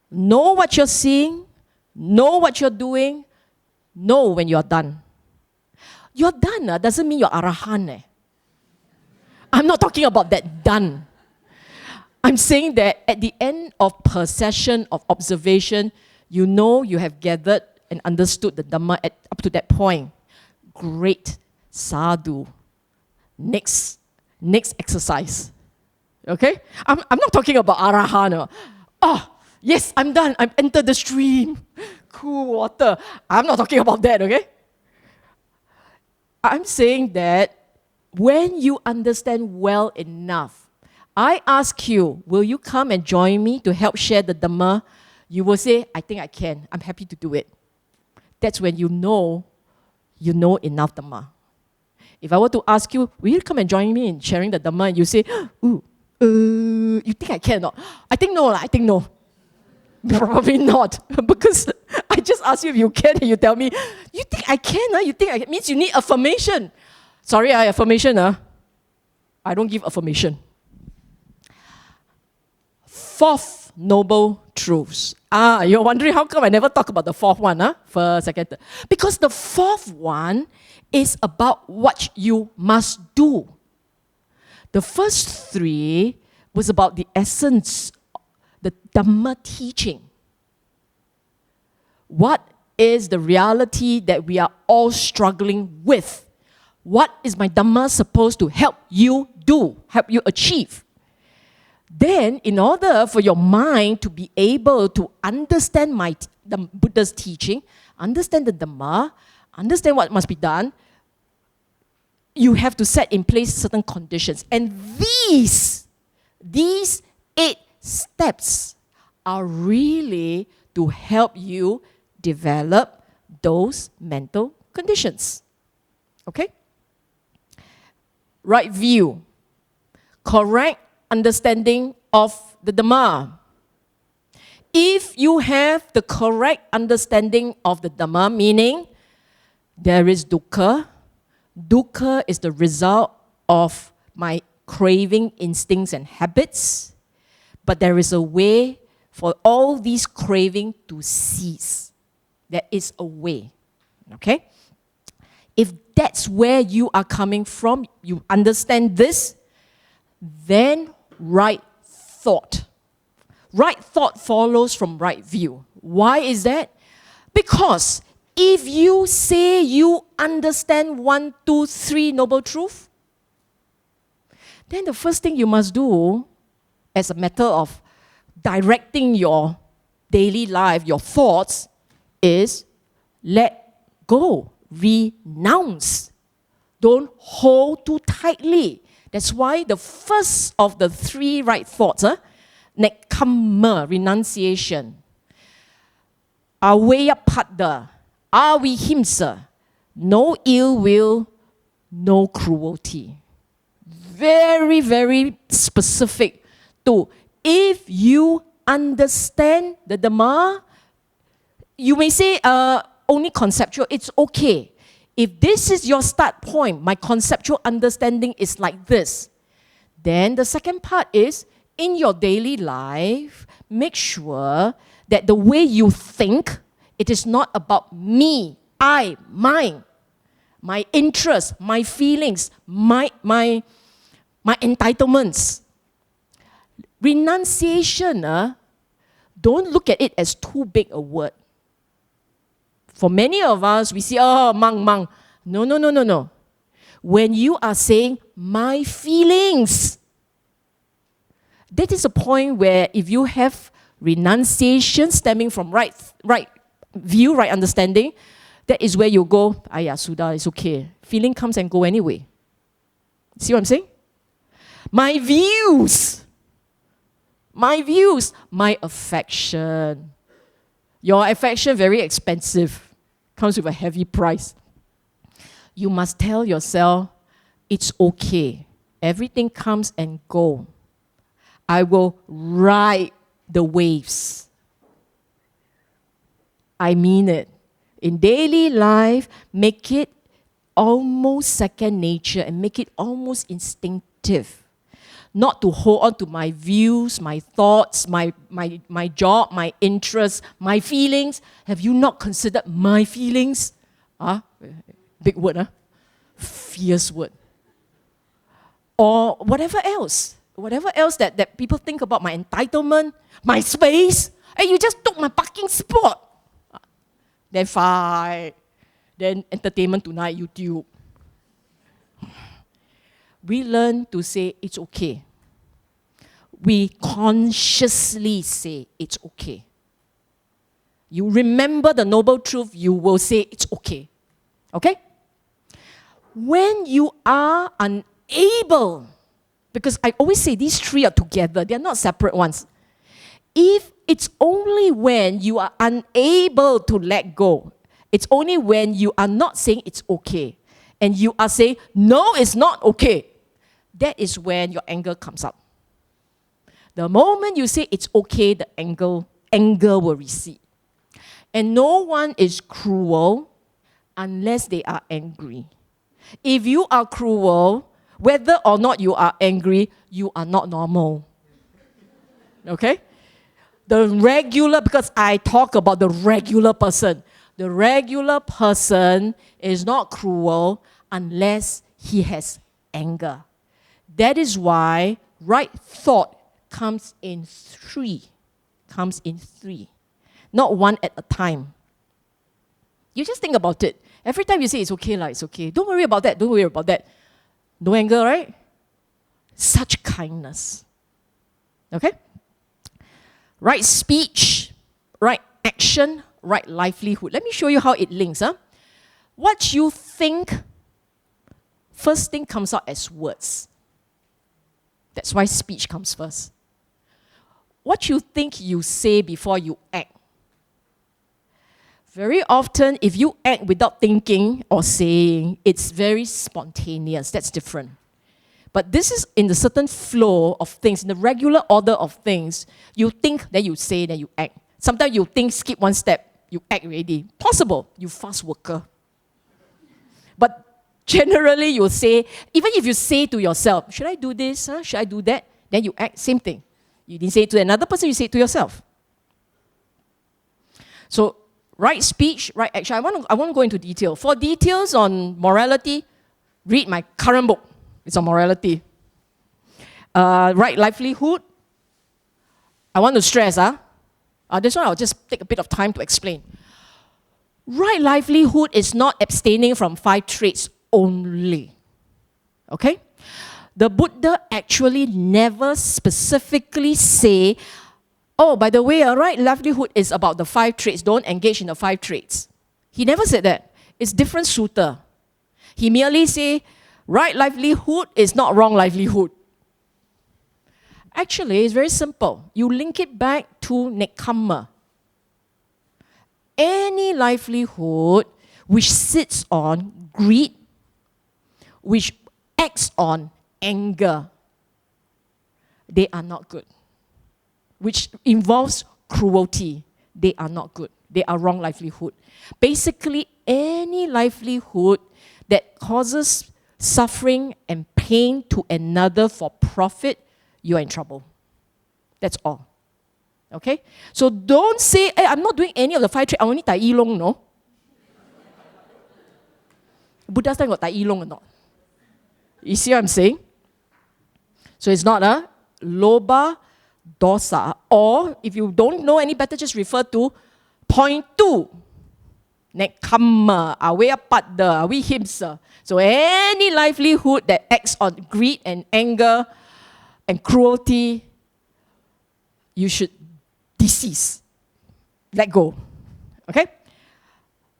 know what you're seeing, know what you're doing, know when you're done. You're done doesn't mean you're arahan. I'm not talking about that done. I'm saying that at the end of per session of observation, you know you have gathered and understood the Dhamma up to that point. Great. Sadhu. Next exercise. Okay? I'm not talking about arahan. Oh, yes, I'm done. I've entered the stream. Cool water. I'm not talking about that, okay? I'm saying that when you understand well enough, I ask you, will you come and join me to help share the Dhamma? You will say, I think I can. I'm happy to do it. That's when you know enough Dhamma. If I were to ask you, will you come and join me in sharing the Dhamma? And you say, you think I can or not? I think no. Probably not. Because I just asked you if you can and you tell me, you think I can? You think I can? Means you need affirmation. Sorry, affirmation. I don't give affirmation. Fourth noble truths. You're wondering how come I never talk about the fourth one, first, second, third. Because the fourth one is about what you must do. The first three was about the essence, the Dhamma teaching. What is the reality that we are all struggling with? What is my Dhamma supposed to help you do, help you achieve? Then, in order for your mind to be able to understand the Buddha's teaching, understand the Dhamma, understand what must be done, you have to set in place certain conditions. And these 8 steps are really to help you develop those mental conditions. Okay? Right view. Correct understanding of the Dhamma. If you have the correct understanding of the Dhamma, meaning there is dukkha. Dukkha is the result of my craving, instincts, and habits. But there is a way for all these craving to cease. There is a way. Okay? If that's where you are coming from, you understand this, then right thought. Right thought follows from right view. Why is that? Because if you say you understand 1, 2, 3 noble truth, then the first thing you must do as a matter of directing your daily life, your thoughts, is let go, renounce. Don't hold too tightly. That's why the first of the 3 right thoughts, nekkhamma, renunciation, aveyapada, avihimsa, no ill will, no cruelty. Very, very specific to, if you understand the Dhamma, you may say only conceptual, it's okay. If this is your start point, my conceptual understanding is like this, then the second part is, in your daily life, make sure that the way you think, it is not about me, I, mine, my interests, my feelings, my entitlements. Renunciation, don't look at it as too big a word. For many of us, we see, mang. No. When you are saying, my feelings, that is a point where if you have renunciation stemming from right view, right understanding, that is where you go, Suda, it's okay. Feeling comes and go anyway. See what I'm saying? My views, my affection. Your affection, very expensive. Comes with a heavy price. You must tell yourself, it's okay. Everything comes and goes. I will ride the waves. I mean it. In daily life, make it almost second nature and make it almost instinctive. Not to hold on to my views, my thoughts, my job, my interests, my feelings. Have you not considered my feelings? Big word, fierce word. Or whatever else that people think about, my entitlement, my space. Hey, you just took my parking spot. Then fight. Then entertainment tonight, YouTube. We learn to say it's okay. We consciously say it's okay. You remember the noble truth, you will say it's okay. Okay? When you are unable Because I always say these three are together. They are not separate ones. If it's only when you are unable to let go, it's only when you are not saying it's okay, and you are saying, no, it's not okay, that is when your anger comes up. The moment you say it's okay, the anger will recede. And no one is cruel unless they are angry. If you are cruel, whether or not you are angry, you are not normal. Okay? Because I talk about the regular person. The regular person is not cruel unless he has anger. That is why right thought comes in three. Not one at a time. You just think about it. Every time you say it's okay, it's okay. Don't worry about that. No anger, right? Such kindness. Okay? Right speech, right action, right livelihood. Let me show you how it links. What you think, first thing comes out as words. That's why speech comes first. What you think, you say before you act. Very often, if you act without thinking or saying, it's very spontaneous. That's different. But this is in the certain flow of things, in the regular order of things. You think, then you say, then you act. Sometimes you think, skip one step, you act already. Possible, you fast worker. But generally, you'll say, even if you say to yourself, should I do this? Should I do that? Then you act, same thing. You didn't say it to another person, you say it to yourself. So, right speech, right action. I want to go into detail. For details on morality, read my current book. It's on morality. Right livelihood. I want to stress, this one I'll just take a bit of time to explain. Right livelihood is not abstaining from 5 traits only. Okay? The Buddha actually never specifically say, oh, by the way, right livelihood is about the 5 traits. Don't engage in the 5 traits. He never said that. It's different sutta. He merely say, right livelihood is not wrong livelihood. Actually, it's very simple. You link it back to nekkhamma. Any livelihood which sits on greed, which acts on anger, they are not good. Which involves cruelty, they are not good. They are wrong livelihood. Basically, any livelihood that causes suffering and pain to another for profit, you are in trouble. That's all. Okay? So don't say, hey, I'm not doing any of the 5 traits, I only tai long, no? Buddha's time got tai long or not? You see what I'm saying? So it's not a loba dosa, or if you don't know any better, just refer to point 2. Nekkhamma, aveyapada, avihimsa. So any livelihood that acts on greed and anger and cruelty, you should decease. Let go. Okay?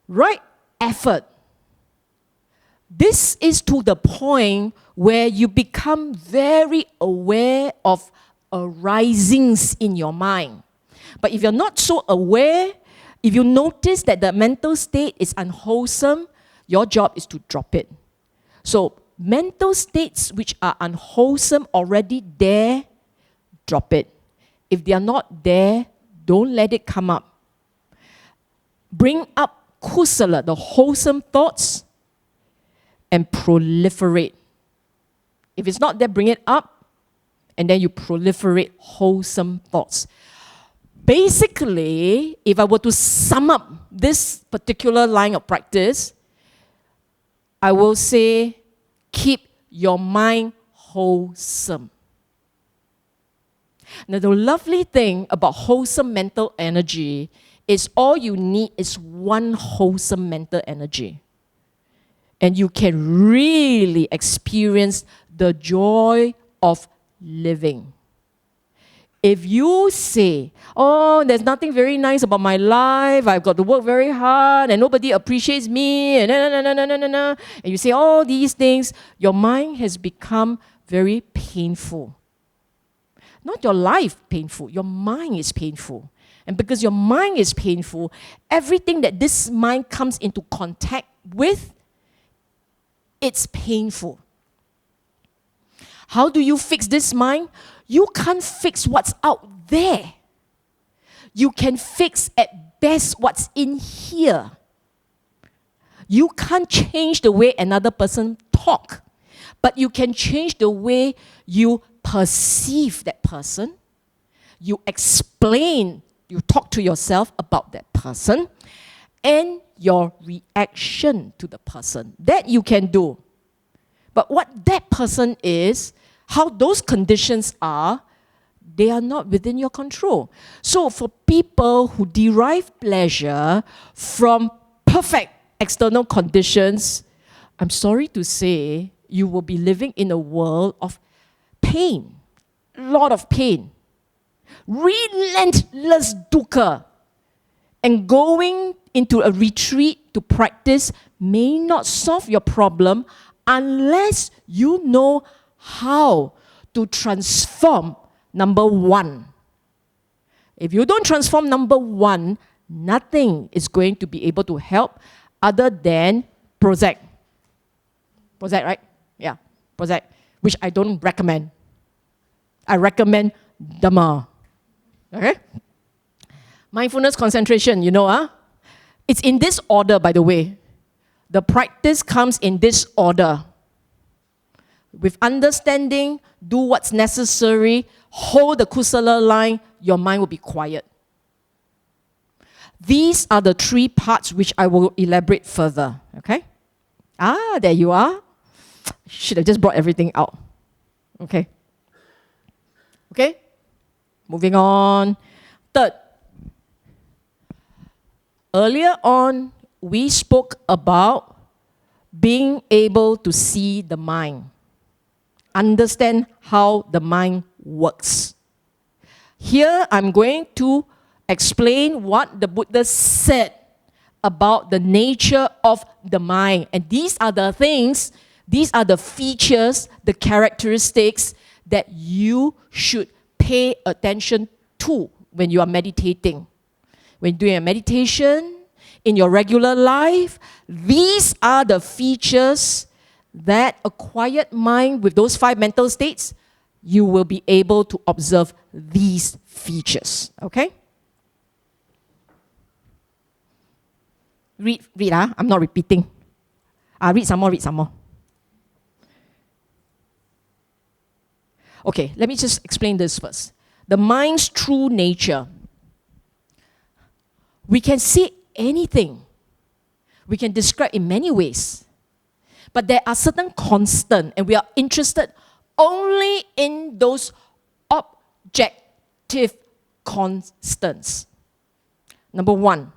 Right effort. This is to the point where you become very aware of arisings in your mind. But if you're not so aware, if you notice that the mental state is unwholesome, your job is to drop it. So, mental states which are unwholesome already there, drop it. If they are not there, don't let it come up. Bring up kusala, the wholesome thoughts, and proliferate. If it's not there, bring it up, and then you proliferate wholesome thoughts. Basically, if I were to sum up this particular line of practice, I will say, keep your mind wholesome. Now, the lovely thing about wholesome mental energy is all you need is one wholesome mental energy. And you can really experience the joy of living. If you say, oh, there's nothing very nice about my life, I've got to work very hard, and nobody appreciates me, and you say all these things, your mind has become very painful. Not your life painful, your mind is painful. And because your mind is painful, everything that this mind comes into contact with, it's painful. How do you fix this mind? You can't fix what's out there. You can fix at best what's in here. You can't change the way another person talk, but you can change the way you perceive that person. You explain, you talk to yourself about that person, and your reaction to the person. That you can do. But what that person is, how those conditions are, they are not within your control. So for people who derive pleasure from perfect external conditions, I'm sorry to say, you will be living in a world of pain. A lot of pain. Relentless dukkha. And going into a retreat to practice may not solve your problem unless you know how to transform number one. If you don't transform number one, nothing is going to be able to help other than Prozac. Prozac, right? Yeah, Prozac, which I don't recommend. I recommend Dhamma. Okay? Mindfulness concentration, you know, it's in this order, by the way. The practice comes in this order. With understanding, do what's necessary, hold the kusala line, your mind will be quiet. These are the three parts which I will elaborate further, okay? There you are. Should have just brought everything out. Okay. Okay? Moving on. Third. Earlier on, we spoke about being able to see the mind. Understand how the mind works. Here, I'm going to explain what the Buddha said about the nature of the mind. And these are the things, these are the features, the characteristics that you should pay attention to when you are meditating. When doing a meditation, in your regular life, these are the features that a quiet mind with those 5 mental states, you will be able to observe these features. Okay? Read, I'm not repeating. Read some more. Okay, let me just explain this first. The mind's true nature. We can see anything. We can describe in many ways. But there are certain constants, and we are interested only in those objective constants. Number 1,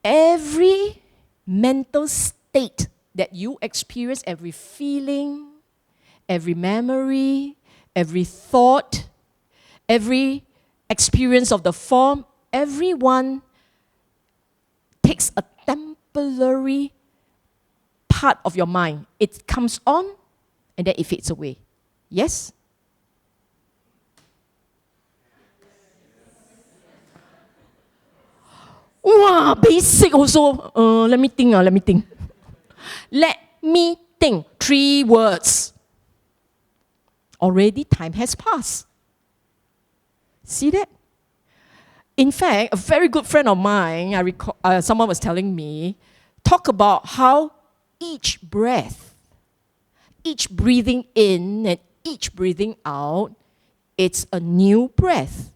every mental state that you experience, every feeling, every memory, every thought, every experience of the form, everyone takes a temporary part of your mind. It comes on and then it fades away. Yes? Wow, basic also. Let me think. Let me think. 3 words. Already time has passed. See that? In fact, a very good friend of mine, someone was telling me, talk about how each breath, each breathing in and each breathing out, it's a new breath.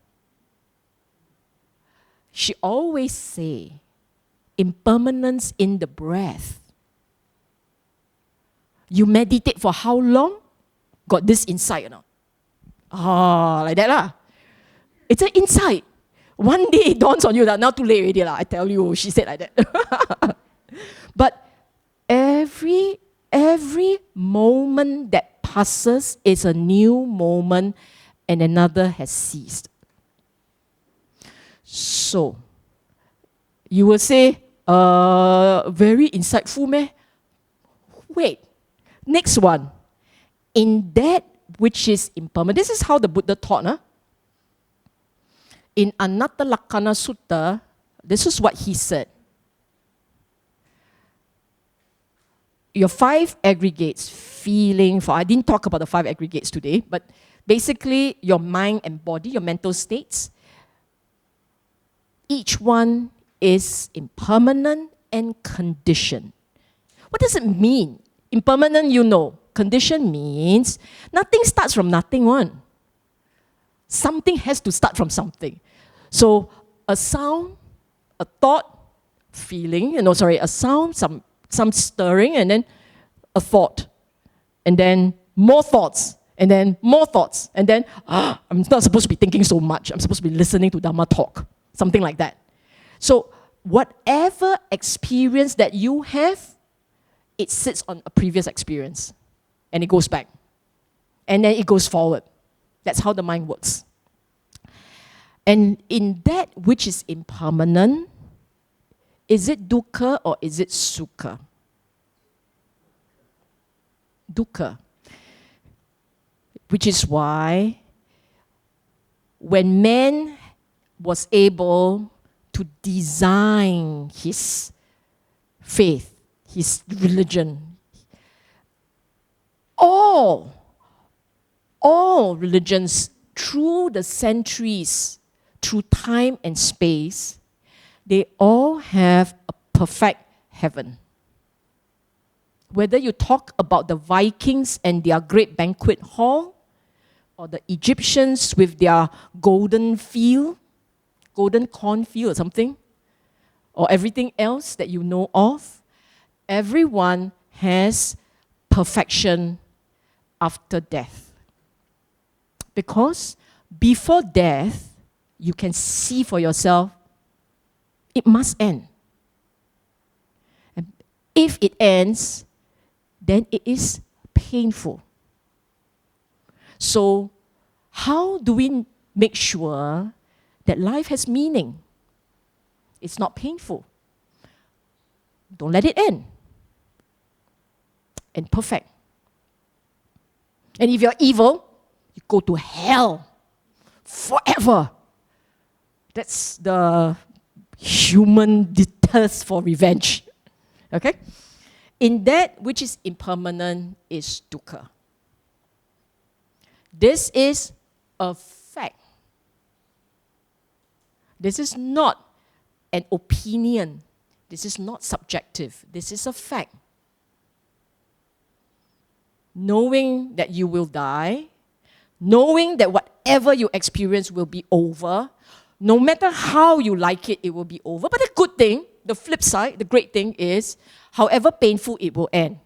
She always say, impermanence in the breath. You meditate for how long? Got this insight, you know? Like that lah. It's an insight. One day it dawns on you that now too late already lah. I tell you, she said like that. But every moment that passes is a new moment and another has ceased. So, you will say, very insightful meh? Wait, next one. In that which is impermanent. This is how the Buddha taught. Huh? In Anatta Lakkhana Sutta, this is what he said. Your 5 aggregates, feeling, I didn't talk about the 5 aggregates today, but basically your mind and body, your mental states, each one is impermanent and conditioned. What does it mean? Impermanent, you know. Condition means nothing starts from nothing one. Something has to start from something. So a sound, a thought, feeling, a sound, some stirring, and then a thought. And then more thoughts, and then more thoughts. And then, I'm not supposed to be thinking so much. I'm supposed to be listening to Dhamma talk. Something like that. So whatever experience that you have, it sits on a previous experience. And it goes back. And then it goes forward. That's how the mind works. And in that which is impermanent, is it dukkha or is it sukha? Dukkha. Which is why when man was able to design his faith, his religion, all religions through the centuries, through time and space, they all have a perfect heaven. Whether you talk about the Vikings and their great banquet hall, or the Egyptians with their golden cornfield or something, or everything else that you know of, everyone has perfection after death. Because before death, you can see for yourself, it must end. And if it ends, then it is painful. So, how do we make sure that life has meaning? It's not painful. Don't let it end. And perfect. And if you're evil, you go to hell forever. That's the human thirst for revenge. Okay? In that which is impermanent is dukkha. This is a fact. This is not an opinion. This is not subjective. This is a fact. Knowing that you will die, knowing that whatever you experience will be over, no matter how you like it, it will be over. But the good thing, the flip side, the great thing is, however painful it will end,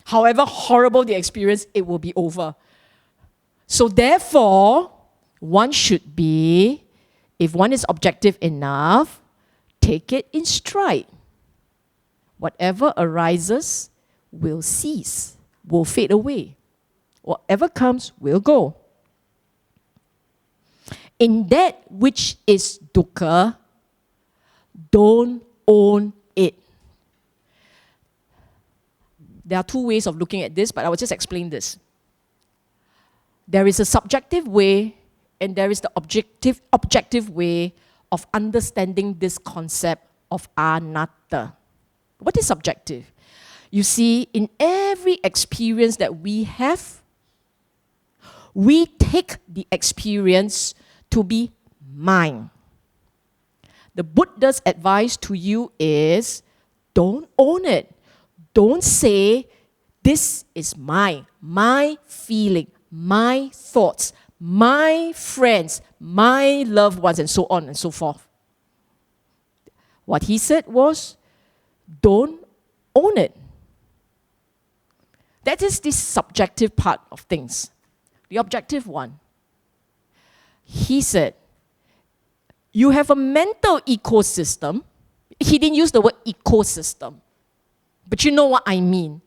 however horrible the experience, it will be over. So therefore, one should be, if one is objective enough, take it in stride. Whatever arises will cease, will fade away. Whatever comes will go. In that which is dukkha, don't own it. There are 2 ways of looking at this, but I will just explain this. There is a subjective way, and there is the objective way of understanding this concept of anatta. What is subjective? You see, in every experience that we have, we take the experience to be mine. The Buddha's advice to you is, don't own it. Don't say, this is mine, my feeling, my thoughts, my friends, my loved ones, and so on and so forth. What he said was, don't own it. That is the subjective part of things. The objective one. He said, you have a mental ecosystem. He didn't use the word ecosystem, but you know what I mean.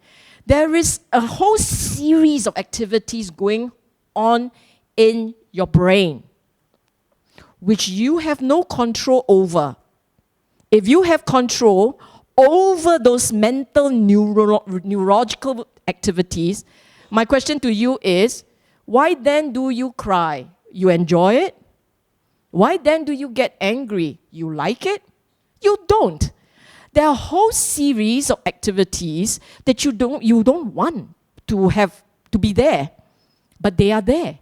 There is a whole series of activities going on in your brain, which you have no control over. If you have control over those mental neurological activities, my question to you is, why then do you cry? You enjoy it? Why then do you get angry? You like it? You don't. There are a whole series of activities that you don't want to have to be there, but they are there.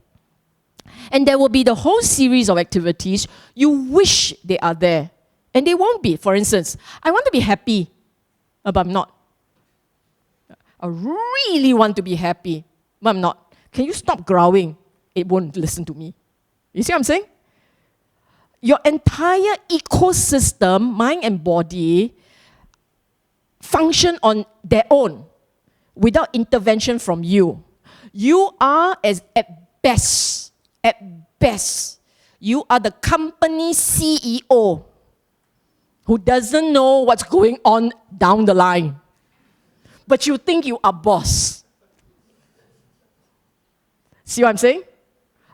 And there will be the whole series of activities you wish they are there, and they won't be. For instance, I want to be happy, but I'm not. I really want to be happy, but I'm not. Can you stop growling? It won't listen to me. You see what I'm saying? Your entire ecosystem, mind and body, function on their own without intervention from you. You are at best, you are the company CEO who doesn't know what's going on down the line. But you think you are boss. See what I'm saying?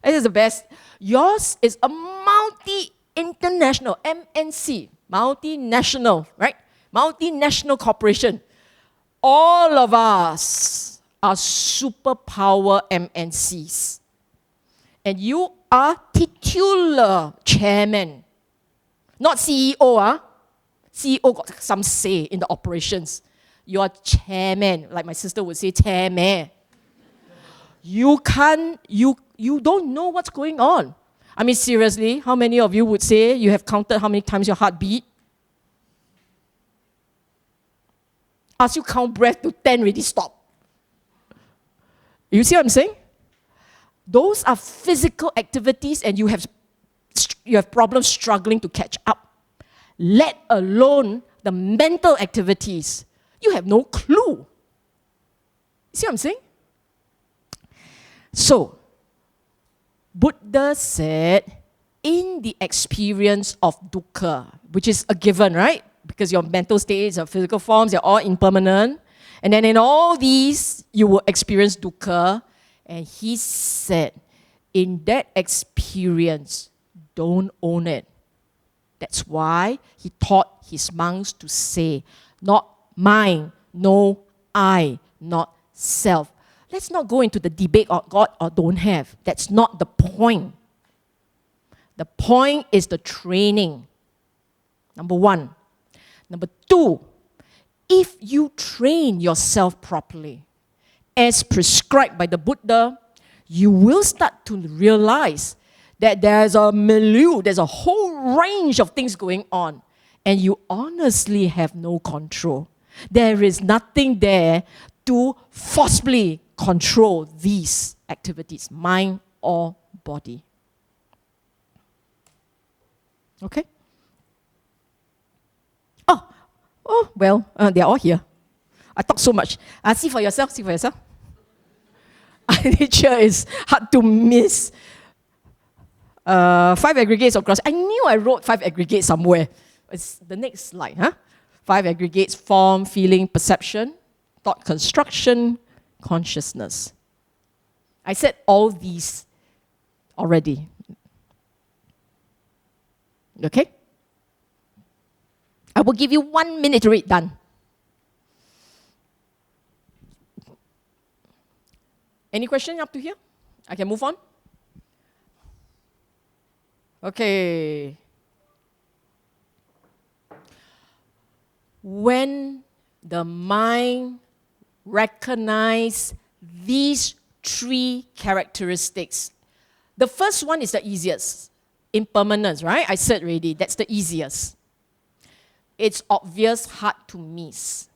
This is the best. Yours is a multi-international, MNC, multinational, right? Multinational corporation. All of us are superpower MNCs. And you are titular chairman. Not CEO, CEO got some say in the operations. You are chairman, like my sister would say, chairman. You don't know what's going on. I mean, seriously, how many of you would say you have counted how many times your heart beat? Ask you count breath to 10, already stop. You see what I'm saying? Those are physical activities, and you have problems struggling to catch up. Let alone the mental activities. You have no clue. See what I'm saying? So, Buddha said, in the experience of dukkha, which is a given, right? Because your mental states, your physical forms, they're all impermanent. And then in all these, you will experience dukkha. And he said, in that experience, don't own it. That's why he taught his monks to say, not mine, no I, not self. Let's not go into the debate of God or don't have. That's not the point. The point is the training. Number one. Number two, if you train yourself properly, as prescribed by the Buddha, you will start to realize that there's a milieu, there's a whole range of things going on, and you honestly have no control. There is nothing there to forcibly control these activities, mind or body. Okay? Well, they're all here. I talk so much. See for yourself, see for yourself. Nature is hard to miss. 5 aggregates of cross. I knew I wrote 5 aggregates somewhere. It's the next slide, huh? 5 aggregates: form, feeling, perception, thought construction, consciousness. I said all these already. Okay? I will give you 1 minute to read, done. Any question up to here? I can move on? Okay. When the mind recognizes these 3 characteristics, the first one is the easiest. Impermanence, right? I said already, that's the easiest. It's obvious, hard to miss.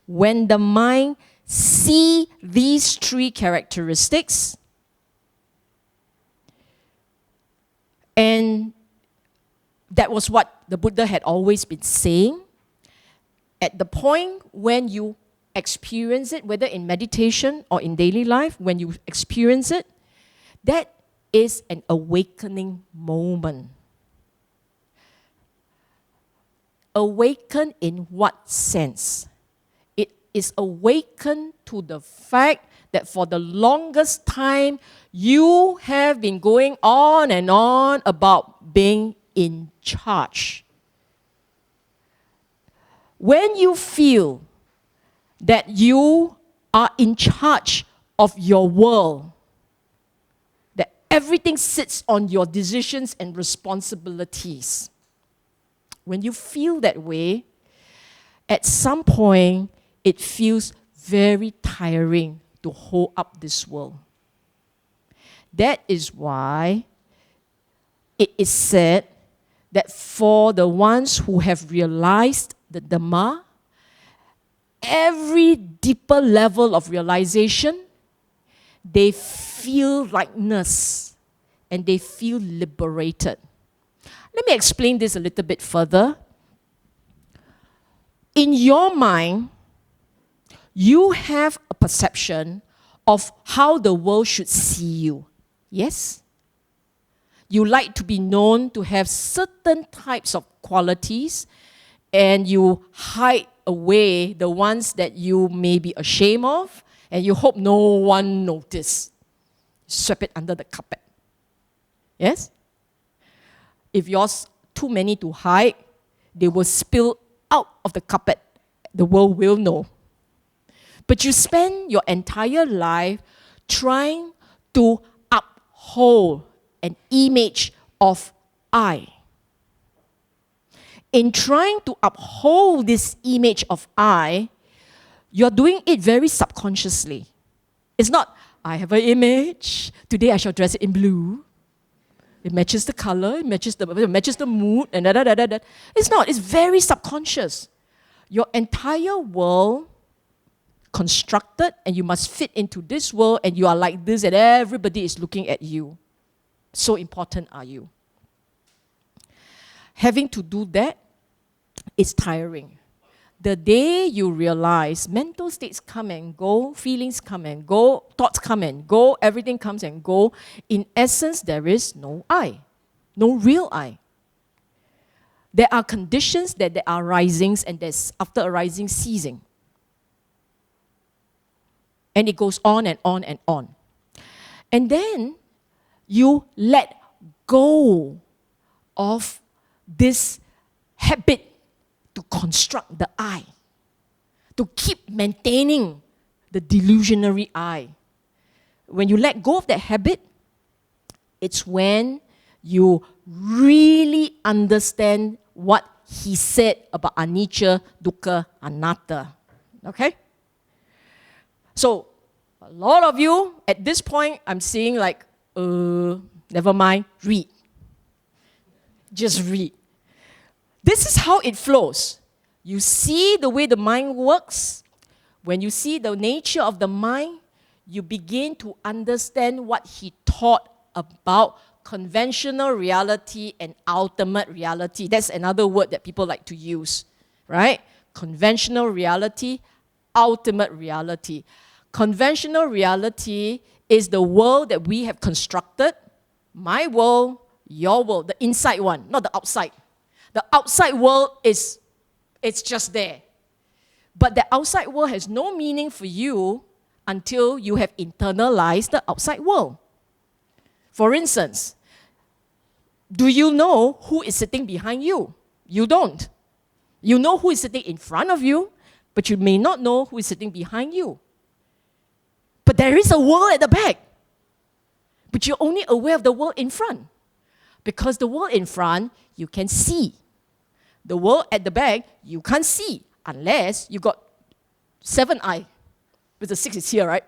When the mind sees these 3 characteristics, and that was what the Buddha had always been saying, at the point when you experience it, whether in meditation or in daily life, when you experience it, that is an awakening moment. Awaken in what sense? It is awakened to the fact that for the longest time, you have been going on and on about being in charge. When you feel that you are in charge of your world, that everything sits on your decisions and responsibilities. When you feel that way, at some point, it feels very tiring to hold up this world. That is why it is said that for the ones who have realized the Dhamma, every deeper level of realization, they feel lightness and they feel liberated. Let me explain this a little bit further. In your mind, you have a perception of how the world should see you. Yes? You like to be known to have certain types of qualities, and you hide away the ones that you may be ashamed of, and you hope no one notice. Sweep it under the carpet. Yes? If yours too many to hide, they will spill out of the carpet. The world will know. But you spend your entire life trying to uphold an image of I. In trying to uphold this image of I, you're doing it very subconsciously. It's not, I have an image, today I shall dress it in blue. It matches the color, it matches the mood, and da-da-da-da-da. It's not, it's very subconscious. Your entire world constructed, and you must fit into this world, and you are like this, and everybody is looking at you. So important are you. Having to do that is tiring. The day you realize mental states come and go, feelings come and go, thoughts come and go, everything comes and go, in essence, there is no I, no real I. There are conditions that there are risings, and there's after arising ceasing. And it goes on and on and on. And then you let go of this habit to construct the I, to keep maintaining the delusionary I. When you let go of that habit, it's when you really understand what he said about anicca, dukkha, anatta. Okay? So, a lot of you, at this point, I'm seeing like, never mind, read. Just read. This is how it flows. You see the way the mind works. When you see the nature of the mind, you begin to understand what he taught about conventional reality and ultimate reality. That's another word that people like to use, right? Conventional reality, ultimate reality. Conventional reality is the world that we have constructed. My world, your world, the inside one, not the outside. The outside world it's just there. But the outside world has no meaning for you until you have internalized the outside world. For instance, do you know who is sitting behind you? You don't. You know who is sitting in front of you, but you may not know who is sitting behind you. But there is a world at the back. But you're only aware of the world in front. Because the world in front, you can see. The world at the back, you can't see. Unless you got 7 eye. Because the 6 is here, right?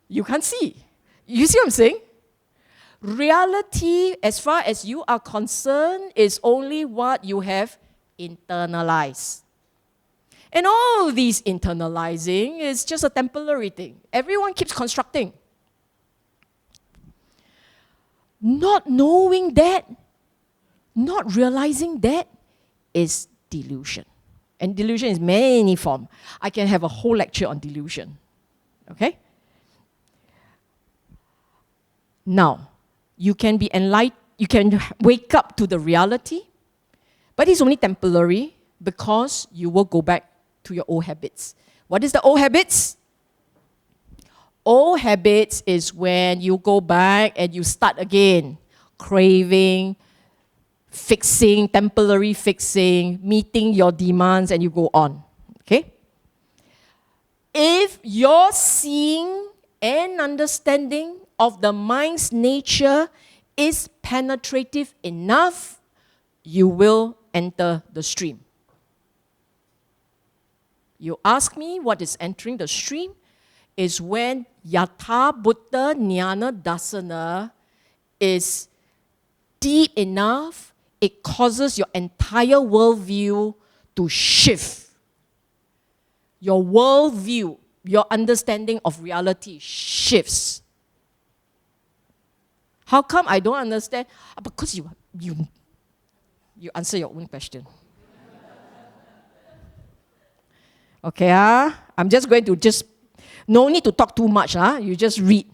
You can't see. You see what I'm saying? Reality, as far as you are concerned, is only what you have internalized. And all these internalizing is just a temporary thing. Everyone keeps constructing. Not knowing that, not realizing that, is delusion. And delusion is many forms. I can have a whole lecture on delusion. Okay? Now, you can be enlightened, you can wake up to the reality, but it's only temporary because you will go back to your old habits. What is the old habits? Old habits is when you go back and you start again. Craving, fixing, temporary fixing, meeting your demands, and you go on. Okay? If your seeing and understanding of the mind's nature is penetrative enough, you will enter the stream. You ask me what is entering the stream is when Yatha Buddha Jnana Dasana is deep enough, it causes your entire worldview to shift. Your worldview, your understanding of reality shifts. How come I don't understand? Because you answer your own question. Okay, I'm just going to no need to talk too much, you just read.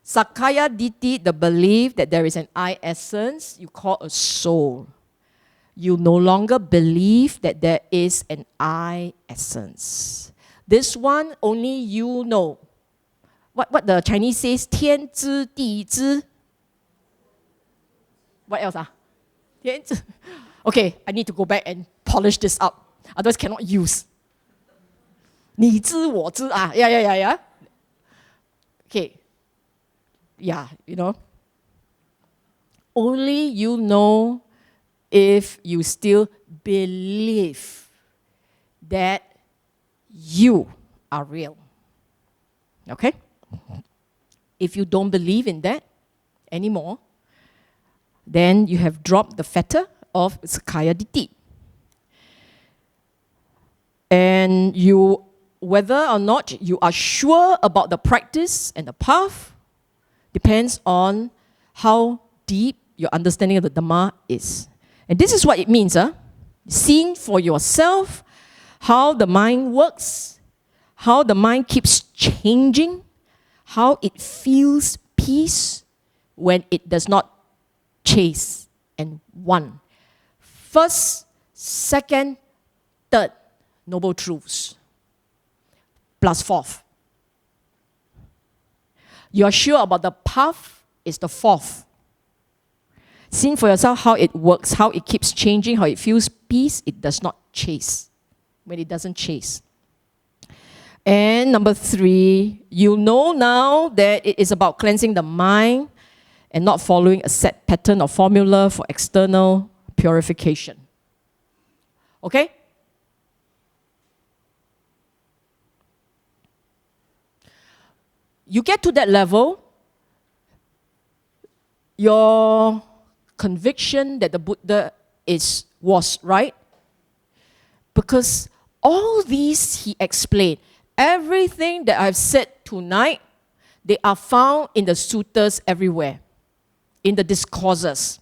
Sakkaya Ditthi, the belief that there is an I essence, you call a soul. You no longer believe that there is an I essence. This one only you know. What the Chinese says, 天知地知. What else? 天知. Okay, I need to go back and polish this up. Otherwise cannot use. 你知我知 yeah. Okay. Yeah, Only you know if you still believe that you are real. Okay? If you don't believe in that anymore, then you have dropped the fetter of Sakkaya Ditthi. And whether or not you are sure about the practice and the path depends on how deep your understanding of the Dhamma is. And this is what it means, seeing for yourself how the mind works, how the mind keeps changing, how it feels peace when it does not chase and want. First, second, third, noble truths, plus fourth. You are sure about the path is the fourth. Seeing for yourself how it works, how it keeps changing, how it feels peace, it does not chase. When it doesn't chase. And number three, you know now that it is about cleansing the mind and not following a set pattern or formula for external purification. Okay? You get to that level, your conviction that the Buddha was right, because all these he explained. Everything that I've said tonight, they are found in the suttas everywhere, in the discourses.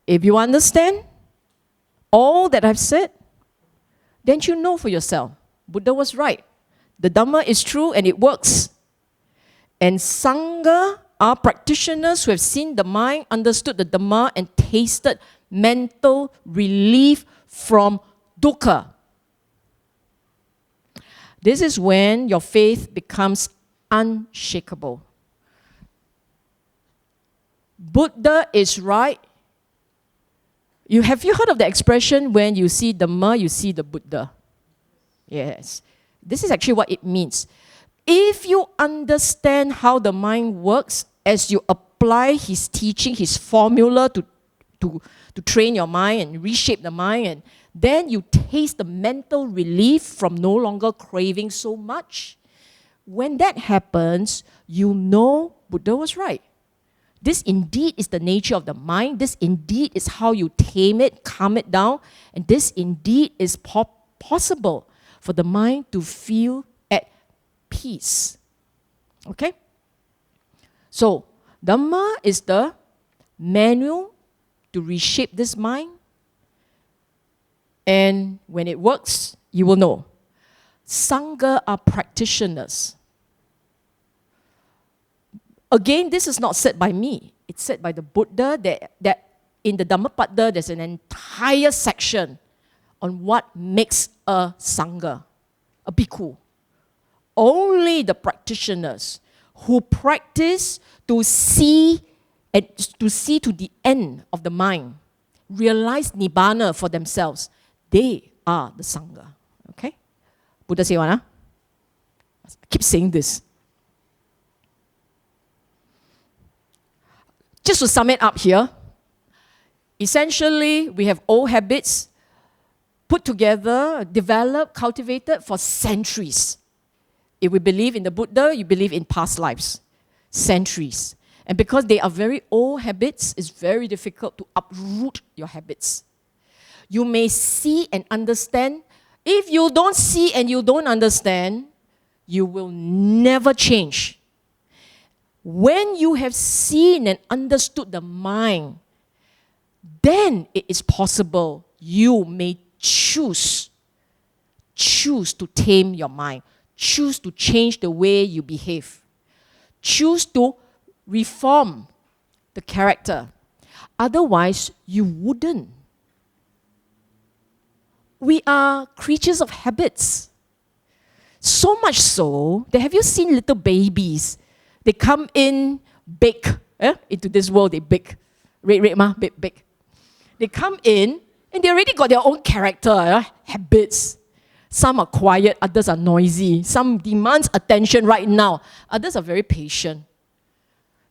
If you understand all that I've said, then you know for yourself, Buddha was right. The Dhamma is true and it works. And Sangha are practitioners who have seen the mind, understood the Dhamma, and tasted mental relief from dukkha. This is when your faith becomes unshakable. Buddha is right. Have you heard of the expression, when you see Dhamma, you see the Buddha? Yes. This is actually what it means. If you understand how the mind works, as you apply his teaching, his formula to train your mind and reshape the mind, and then you taste the mental relief from no longer craving so much. When that happens, you know Buddha was right. This indeed is the nature of the mind. This indeed is how you tame it, calm it down. And this indeed is possible for the mind to feel at peace. Okay? So, Dhamma is the manual to reshape this mind. And when it works, you will know. Sangha are practitioners. Again, this is not said by me. It's said by the Buddha that in the Dhammapada, there's an entire section on what makes a Sangha, a bhikkhu. Only the practitioners who practice to see to the end of the mind, realize Nibbana for themselves. They are the Sangha. Okay? Buddha say what? Keep saying this. Just to sum it up here, essentially, we have old habits put together, developed, cultivated for centuries. If we believe in the Buddha, you believe in past lives. Centuries. And because they are very old habits, it's very difficult to uproot your habits. You may see and understand. If you don't see and you don't understand, you will never change. When you have seen and understood the mind, then it is possible you may choose to tame your mind, choose to change the way you behave, choose to reform the character. Otherwise, you wouldn't. We are creatures of habits. So much so that have you seen little babies? They come in big, into this world, they big. Red, big. They come in and they already got their own character, habits. Some are quiet, others are noisy. Some demands attention right now. Others are very patient.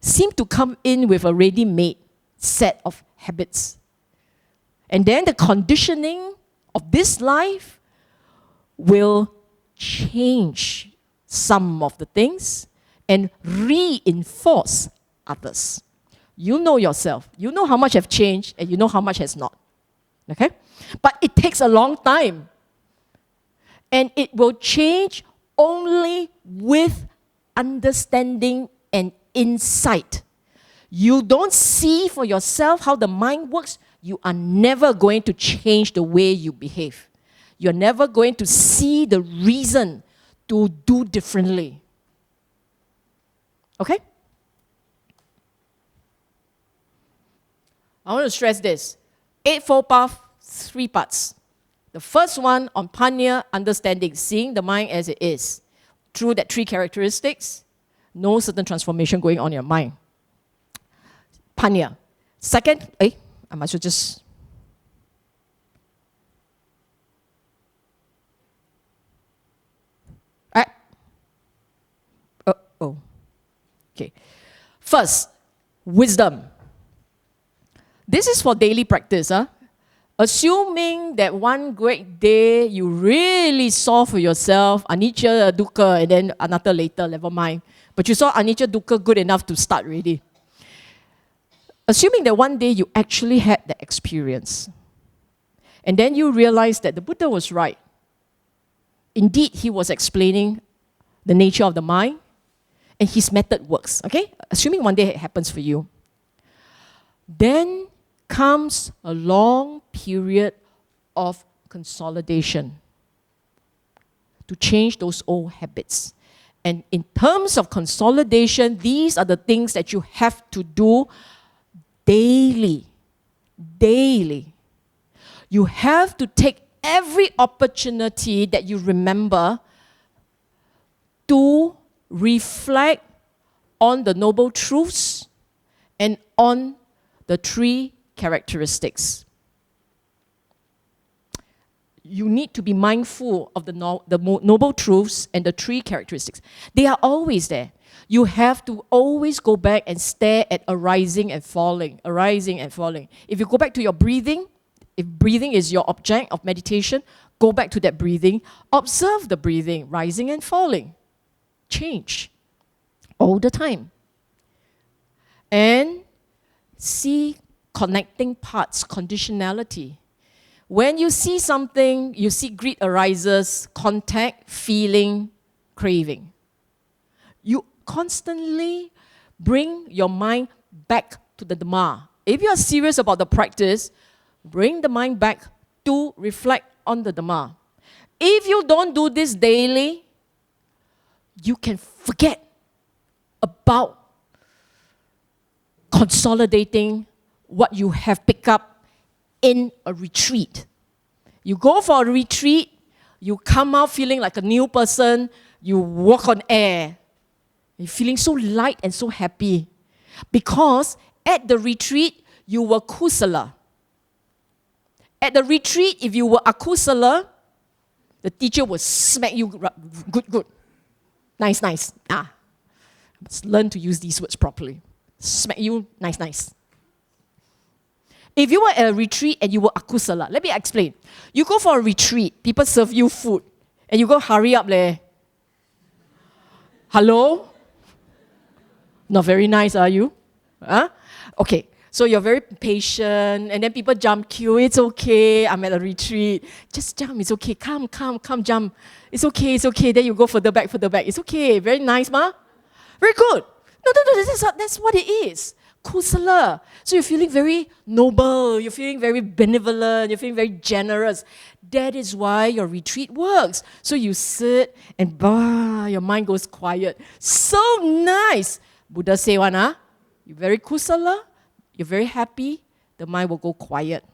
Seem to come in with a ready-made set of habits. And then the conditioning of this life will change some of the things and reinforce others. You know yourself. You know how much have changed and you know how much has not. Okay? But it takes a long time. And it will change only with understanding and insight. You don't see for yourself how the mind works, you are never going to change the way you behave. You're never going to see the reason to do differently. Okay? I want to stress this. Eightfold Path, 3 parts. The first one on Panya, understanding, seeing the mind as it is. Through that 3 characteristics, no certain transformation going on in your mind. Panya. Second, I must just... Okay. First, wisdom. This is for daily practice. Assuming that one great day you really saw for yourself anicca, dukkha, and then anatta later, never mind. But you saw anicca, dukkha good enough to start already. Assuming that one day you actually had the experience, and then you realize that the Buddha was right. Indeed, he was explaining the nature of the mind, and his method works, okay? Assuming one day it happens for you. Then comes a long period of consolidation to change those old habits. And in terms of consolidation, these are the things that you have to do daily. Daily. You have to take every opportunity that you remember to reflect on the noble truths and on the 3 characteristics. You need to be mindful of the noble truths and the 3 characteristics. They are always there. You have to always go back and stare at arising and falling, arising and falling. If you go back to your breathing, if breathing is your object of meditation, go back to that breathing, observe the breathing, rising and falling. Change all the time. And see connecting parts, conditionality. When you see something, you see greed arises, contact, feeling, craving. You constantly bring your mind back to the Dhamma. If you are serious about the practice, bring the mind back to reflect on the Dhamma. If you don't do this daily, you can forget about consolidating what you have picked up in a retreat. You go for a retreat, you come out feeling like a new person, you walk on air. You're feeling so light and so happy. Because at the retreat, you were kusala. At the retreat, if you were akusala, the teacher will smack you, good. Nice. Let's learn to use these words properly. Smack you, nice. If you were at a retreat and you were akusala, let me explain. You go for a retreat, people serve you food, and you go, hurry up leh. Hello? Not very nice, are you? Huh? Okay, so you're very patient, and then people jump queue. It's okay, I'm at a retreat. Just jump, it's okay. Come, jump. It's okay. Then you go further back. It's okay, very nice, ma? Very good. No, that's what it is. Kusala. So you're feeling very noble, you're feeling very benevolent, you're feeling very generous. That is why your retreat works. So you sit and your mind goes quiet. So nice. Buddha say one, you're very kusala, you're very happy, the mind will go quiet.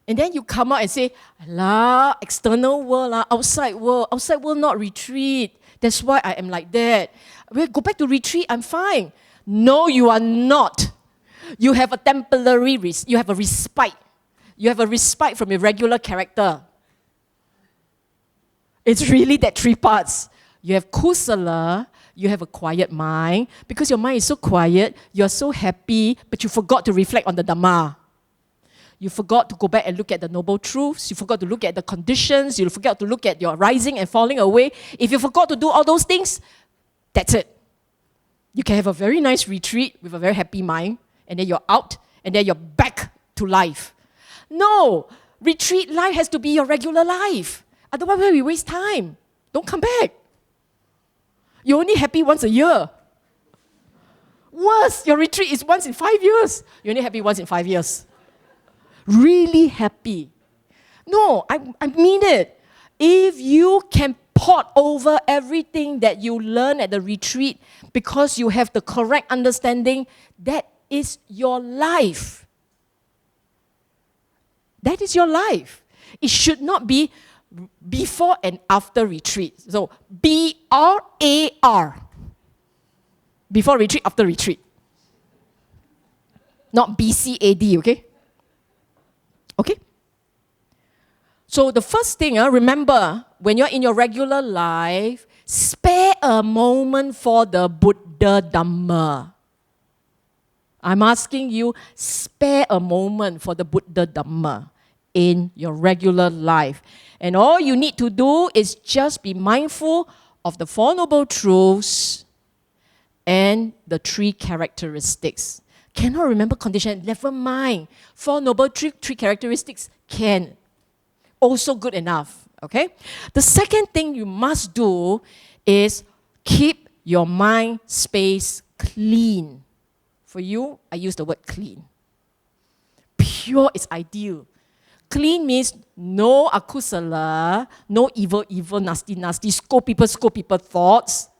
And then you come out and say, Allah, external world, outside world not retreat. That's why I am like that. Well, go back to retreat, I'm fine. No, you are not. You have a temporary you have a respite. You have a respite from your regular character. It's really that three parts. You have kusala, you have a quiet mind. Because your mind is so quiet, you're so happy, but you forgot to reflect on the Dhamma. You forgot to go back and look at the noble truths. You forgot to look at the conditions. You forgot to look at your rising and falling away. If you forgot to do all those things, that's it. You can have a very nice retreat with a very happy mind, and then you're out, and then you're back to life. No, retreat life has to be your regular life. Otherwise, we waste time. Don't come back. You're only happy once a year. Worse, your retreat is once in 5 years. You're only happy once in 5 years. Really happy. No, I mean it. If you can port over everything that you learn at the retreat because you have the correct understanding, that is your life. That is your life. It should not be before and after retreat. So, BRAR. Before retreat, after retreat. Not BCAD, okay? Okay? So the first thing, remember, when you're in your regular life, spare a moment for the Buddha Dhamma. I'm asking you, spare a moment for the Buddha Dhamma in your regular life. And all you need to do is just be mindful of the Four Noble Truths and the three characteristics. Cannot remember condition, never mind. Four Noble three characteristics can. Also good enough, okay? The second thing you must do is keep your mind space clean. For you, I use the word clean. Pure is ideal. Clean means no akusala, no evil, nasty, scold people thoughts,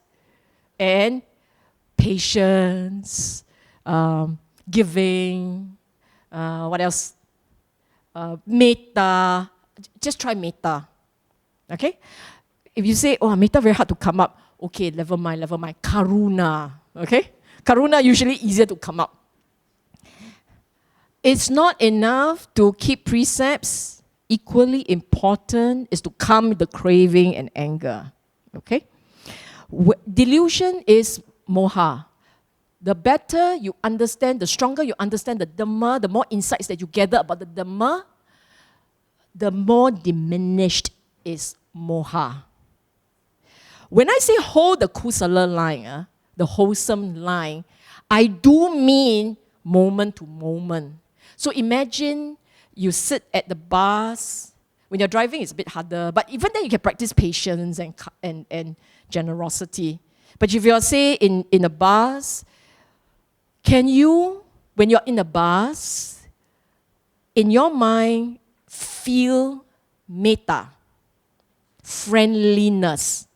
and patience, giving, what else? Metta. Just try metta. Okay? If you say, oh, metta very hard to come up, okay, never mind. Karuna. Okay? Karuna usually easier to come up. It's not enough to keep precepts. Equally important is to calm the craving and anger. Okay? Delusion is moha. The better you understand, the stronger you understand the Dhamma, the more insights that you gather about the Dhamma, the more diminished is moha. When I say hold the kusala line, the wholesome line, I do mean moment to moment. So imagine you sit at the bus. When you're driving, it's a bit harder, but even then you can practice patience and generosity. But if you're, say, in a bus, can you, when you're in a bus, in your mind, feel metta, friendliness?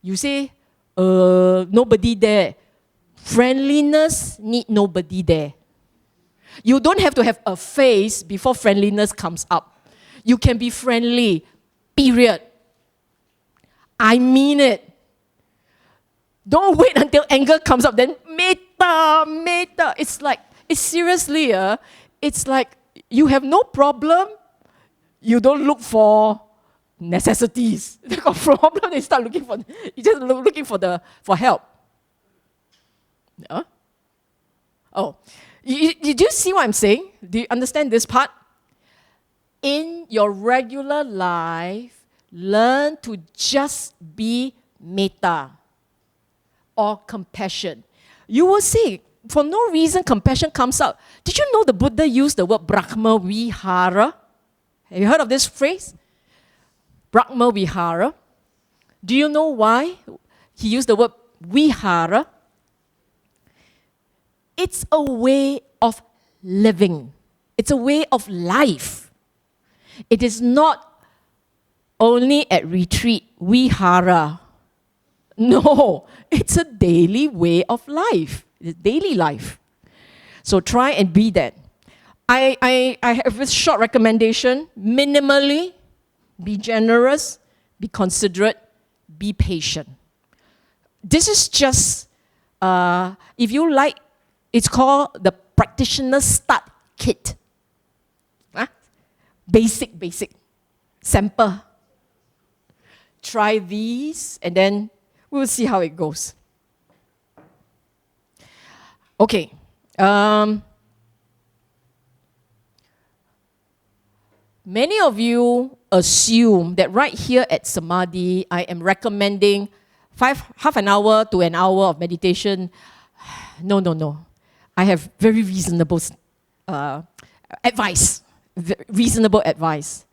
You say, nobody there. Friendliness need nobody there. You don't have to have a face before friendliness comes up. You can be friendly, period. I mean it. Don't wait until anger comes up, then metta. It's like, it's seriously, it's like you have no problem, you don't look for necessities. They got problem, they start looking for, you just looking for help. Yeah? Oh, do you see what I'm saying? Do you understand this part? In your regular life, learn to just be metta or compassion. You will see, for no reason, compassion comes out. Did you know the Buddha used the word Brahma Vihara? Have you heard of this phrase? Brahma Vihara. Do you know why he used the word Vihara? It's a way of living. It's a way of life. It is not only at retreat, Vihara. No, it's a daily way of life. It's daily life. So try and be that. I have a short recommendation. Minimally, be generous, be considerate, be patient. This is just, if you like, it's called the Practitioner Start Kit. Basic, sample. Try these, and then we'll see how it goes. Okay. Many of you assume that right here at Samadhi, I am recommending half an hour to an hour of meditation. No. I have very reasonable advice. Reasonable advice.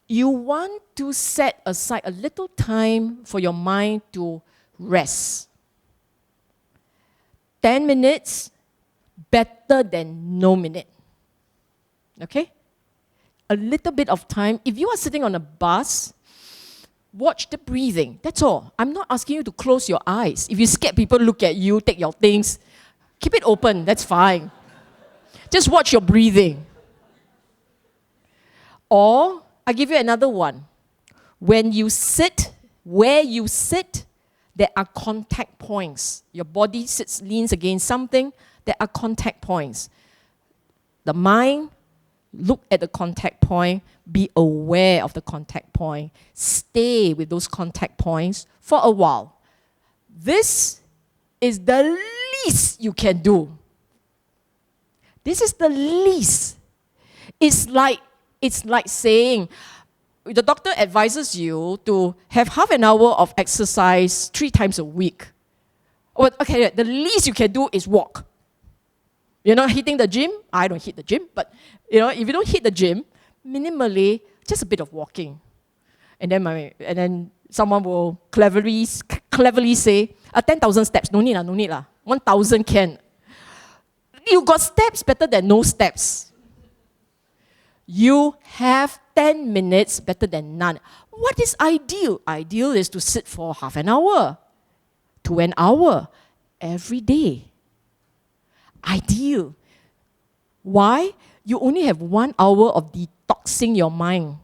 You want to set aside a little time for your mind to rest. 10 minutes, better than no minute. Okay? A little bit of time. If you are sitting on a bus, watch the breathing. That's all. I'm not asking you to close your eyes. If you're scared people look at you, take your things, keep it open. That's fine. Just watch your breathing. Or, I'll give you another one. When you sit, where you sit, there are contact points. Your body leans against something, there are contact points. The mind, look at the contact point, be aware of the contact point, stay with those contact points for a while. This is the least you can do. This is the least. It's like saying, the doctor advises you to have half an hour of exercise 3 times a week. Well, okay, the least you can do is walk. You're not hitting the gym. I don't hit the gym, but if you don't hit the gym, minimally, just a bit of walking. And then someone will cleverly say, 10,000 steps, no need lah. 1,000 can. You got steps better than no steps. You have 10 minutes better than none. What is ideal? Ideal is to sit for half an hour to an hour every day. Ideal. Why? You only have 1 hour of detoxing your mind.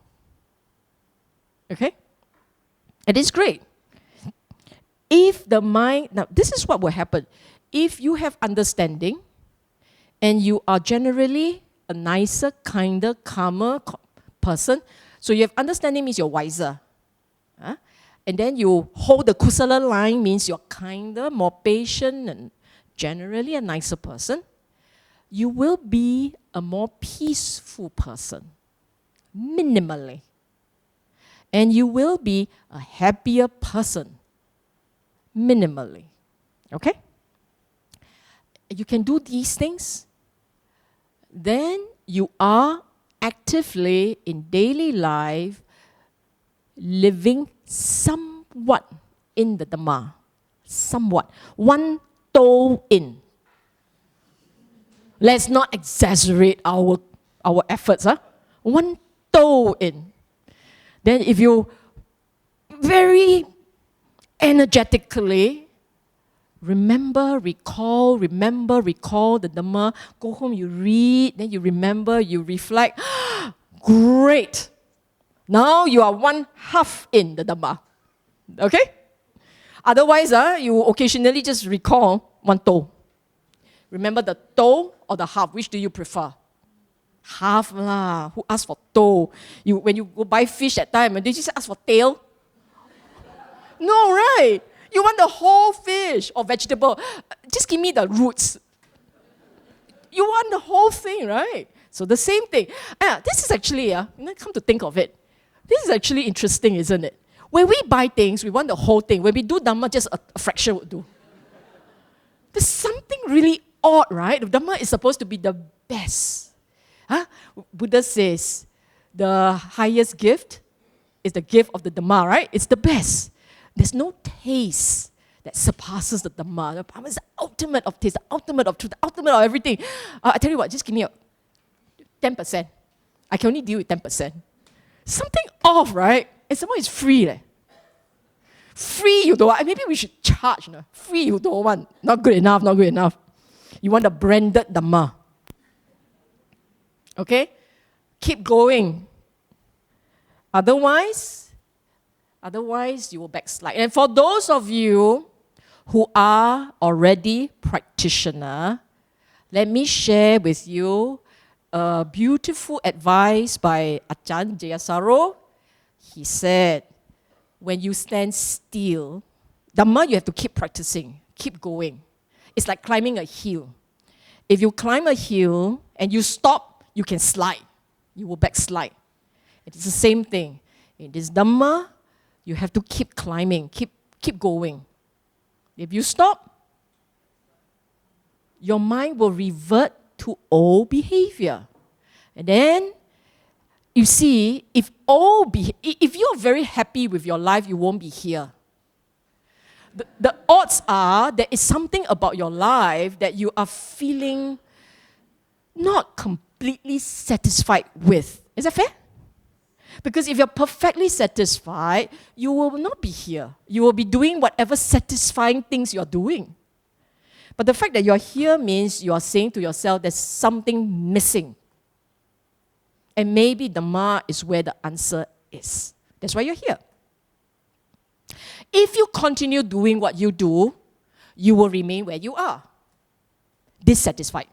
Okay? And it's great. If the mind, now this is what will happen. If you have understanding and you are generally a nicer, kinder, calmer person, so you have understanding means you're wiser. And then you hold the kusala line means you're kinder, more patient, and generally a nicer person. You will be a more peaceful person, minimally. And you will be a happier person, minimally. Okay? You can do these things. Then you are actively in daily life living somewhat in the Dhamma. Somewhat. 1 toe in. Let's not exaggerate our efforts. 1 toe in. Then if you very energetically recall the Dhamma, go home, you read, then you remember, you reflect. Great! Now you are 1/2 in the Dhamma. Okay? Otherwise, you occasionally just recall 1 toe. Remember the toe or the half, which do you prefer? Half lah. Who asked for toe? When you go buy fish that time, did you just ask for tail? No, right? You want the whole fish or vegetable. Just give me the roots. You want the whole thing, right? So the same thing. This is actually, come to think of it, this is actually interesting, isn't it? When we buy things, we want the whole thing. When we do Dhamma, just a fraction would do. There's something really odd, right? The Dhamma is supposed to be the best. Buddha says, the highest gift is the gift of the Dhamma, right? It's the best. There's no taste that surpasses the Dhamma. The Dhamma is the ultimate of taste, the ultimate of truth, the ultimate of everything. I tell you what, just give me 10%. I can only deal with 10%. Something off, right? And someone is free. Free you don't want. Maybe we should charge. No? Free you don't want. Not good enough, not good enough. You want the branded Dhamma. Okay? Keep going. Otherwise, you will backslide. And for those of you who are already practitioner, let me share with you a beautiful advice by Ajahn Jayasaro. He said, when you stand still, Dhamma you have to keep practicing, keep going. It's like climbing a hill. If you climb a hill and you stop, you can slide. You will backslide. It's the same thing. In this Dhamma, you have to keep climbing, keep going. If you stop, your mind will revert to old behavior. And then, you see, if you're very happy with your life, you won't be here. The odds are there is something about your life that you are feeling not completely satisfied with. Is that fair? Because if you're perfectly satisfied, you will not be here. You will be doing whatever satisfying things you're doing. But the fact that you're here means you are saying to yourself there's something missing. And maybe Dhamma is where the answer is. That's why you're here. If you continue doing what you do, you will remain where you are, dissatisfied.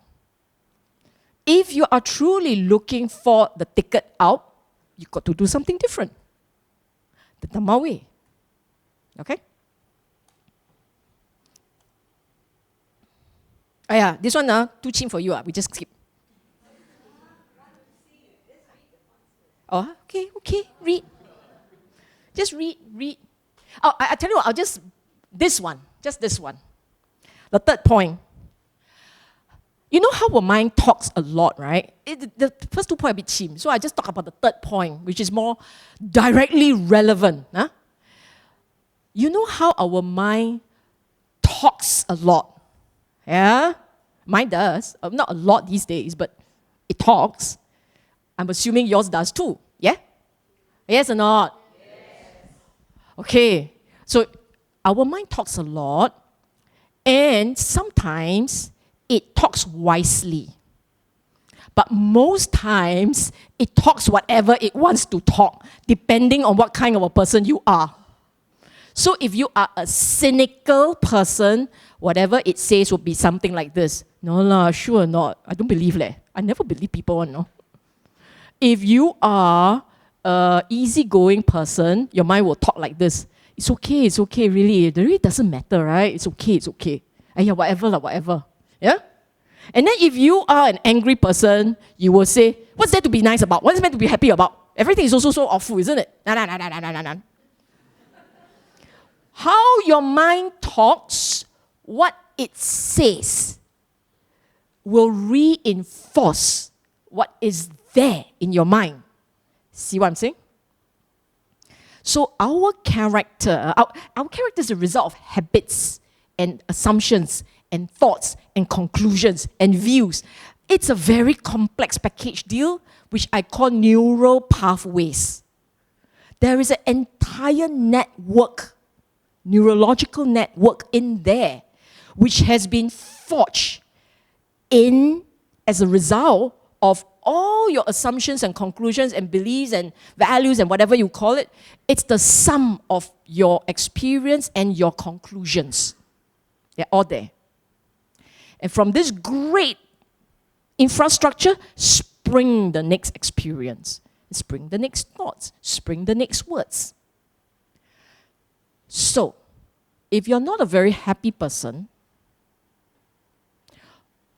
If you are truly looking for the ticket out, you've got to do something different. The Dhamma way. Okay? This one, too cheap for you. We just skip. Oh, okay. Read. Just read. Oh, I tell you what, this one. The third point. You know how our mind talks a lot, right? The first 2 points are a bit cheap, so I just talk about the third point, which is more directly relevant. You know how our mind talks a lot? Yeah? Mine does. Not a lot these days, but it talks. I'm assuming yours does too. Yeah? Yes or not? Yes. Okay. So our mind talks a lot, and sometimes it talks wisely. But most times, it talks whatever it wants to talk, depending on what kind of a person you are. So if you are a cynical person, whatever it says will be something like this. No lah, sure not. I don't believe leh. I never believe people, no. If you are an easygoing person, your mind will talk like this. It's okay, really. It really doesn't matter, right? It's okay. Whatever. Yeah? And then if you are an angry person, you will say, what's there to be nice about? What's there to be happy about? Everything is also so awful, isn't it? Nah. How your mind talks, what it says, will reinforce what is there in your mind. See what I'm saying? So our character is a result of habits and assumptions and thoughts and conclusions and views. It's a very complex package deal, which I call neural pathways. There is an entire network, neurological network in there, which has been forged in as a result of all your assumptions and conclusions and beliefs and values and whatever you call it. It's the sum of your experience and your conclusions. They're all there. And from this great infrastructure spring the next experience, spring the next thoughts, spring the next words. So, if you're not a very happy person,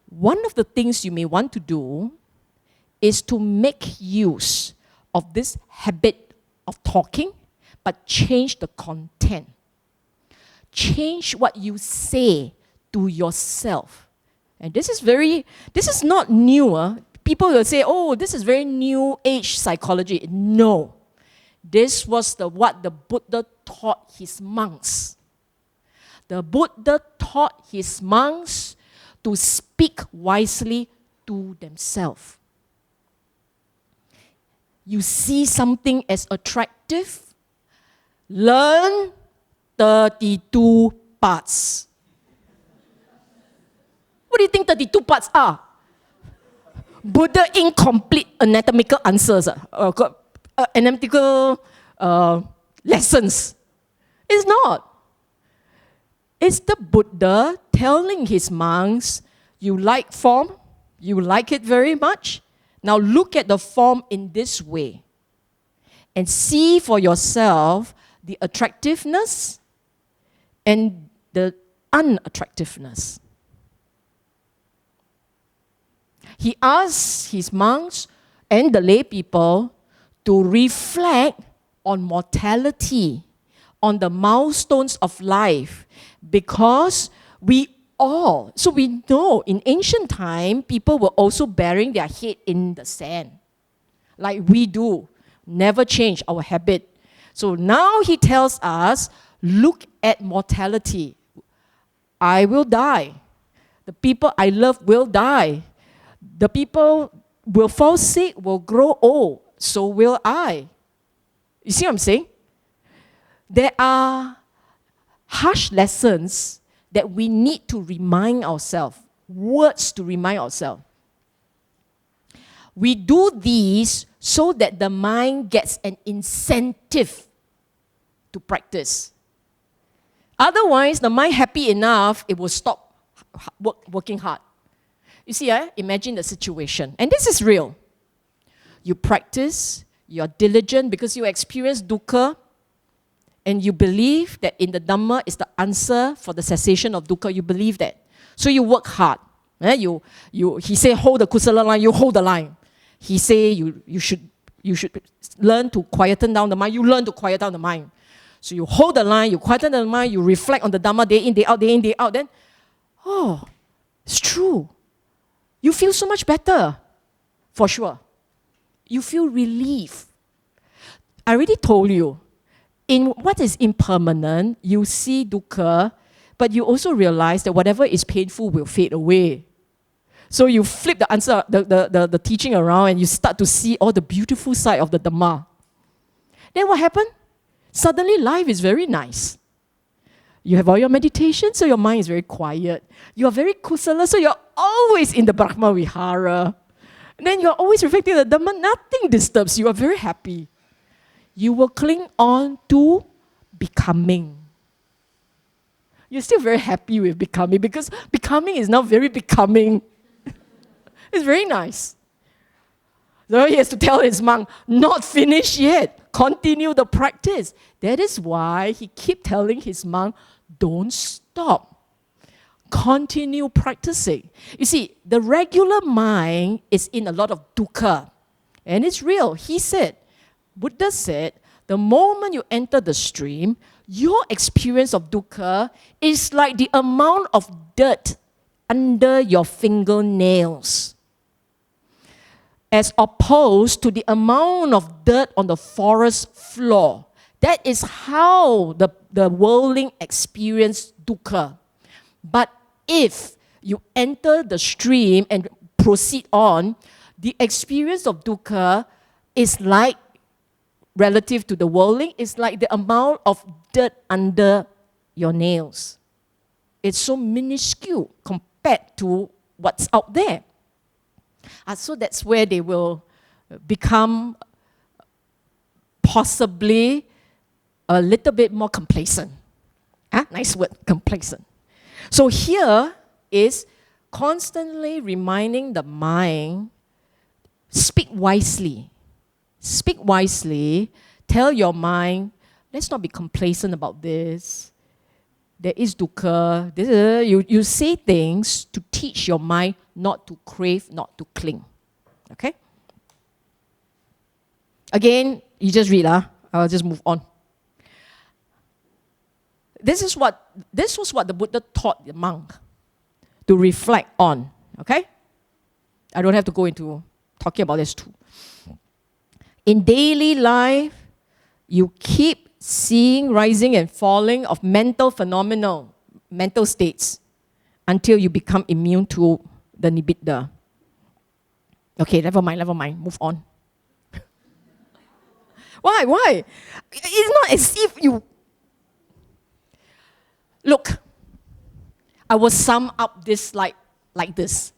one of the things you may want to do is to make use of this habit of talking, but change the content. Change what you say to yourself. And this is not new. People will say, oh, this is very new age psychology. No. This was what the Buddha taught his monks. The Buddha taught his monks to speak wisely to themselves. You see something as attractive, learn 32 parts. What do you think 32 parts are? Buddha incomplete anatomical answers, anatomical lessons. It's not. It's the Buddha telling his monks, you like form, you like it very much. Now look at the form in this way and see for yourself the attractiveness and the unattractiveness. He asks his monks and the lay people to reflect on mortality, on the milestones of life, because we know in ancient time, people were also burying their head in the sand, like we do, never change our habit. So now he tells us, look at mortality. I will die. The people I love will die. The people will fall sick, will grow old. So will I. You see what I'm saying? There are harsh lessons that we need to remind ourselves, words to remind ourselves. We do these so that the mind gets an incentive to practice. Otherwise, the mind happy enough, it will stop working hard. You see, imagine the situation. And this is real. You practice, you're diligent because you experience dukkha, and you believe that in the Dhamma is the answer for the cessation of dukkha. You believe that. So you work hard. He say hold the kusala line, you hold the line. He say you should learn to quieten down the mind, you learn to quiet down the mind. So you hold the line, you quieten the mind, you reflect on the Dhamma day in, day out, day in, day out. Then, oh, it's true. You feel so much better, for sure. You feel relief. I already told you, in what is impermanent, you see dukkha, but you also realize that whatever is painful will fade away. So you flip the answer, the teaching around, and you start to see all the beautiful side of the Dhamma. Then what happened? Suddenly life is very nice. You have all your meditation, so your mind is very quiet. You are very kusala, so you're always in the Mangala Vihara. And then you're always reflecting the Dhamma, nothing disturbs you, are very happy. You will cling on to becoming. You're still very happy with becoming because becoming is now very becoming. It's very nice. So he has to tell his monk, not finished yet. Continue the practice. That is why he keeps telling his monk, don't stop. Continue practicing. You see, the regular mind is in a lot of dukkha. And it's real. Buddha said, the moment you enter the stream, your experience of dukkha is like the amount of dirt under your fingernails, as opposed to the amount of dirt on the forest floor. That is how the worldling experience dukkha. But if you enter the stream and proceed on, the experience of dukkha is like, relative to the worldling, is like the amount of dirt under your nails. It's so minuscule compared to what's out there. So that's where they will become possibly a little bit more complacent. Nice word, complacent. So here is constantly reminding the mind, wisely. Speak wisely. Tell your mind, let's not be complacent about this. There is dukkha. You say things to teach your mind not to crave, not to cling. Okay? Again, you just read. I'll just move on. This was what the Buddha taught the monk to reflect on. Okay? I don't have to go into talking about this too. In daily life, you keep seeing rising and falling of mental phenomena, mental states, until you become immune to the nibbida. Okay, never mind, move on. Why? It's not as if you... Look, I will sum up this like this.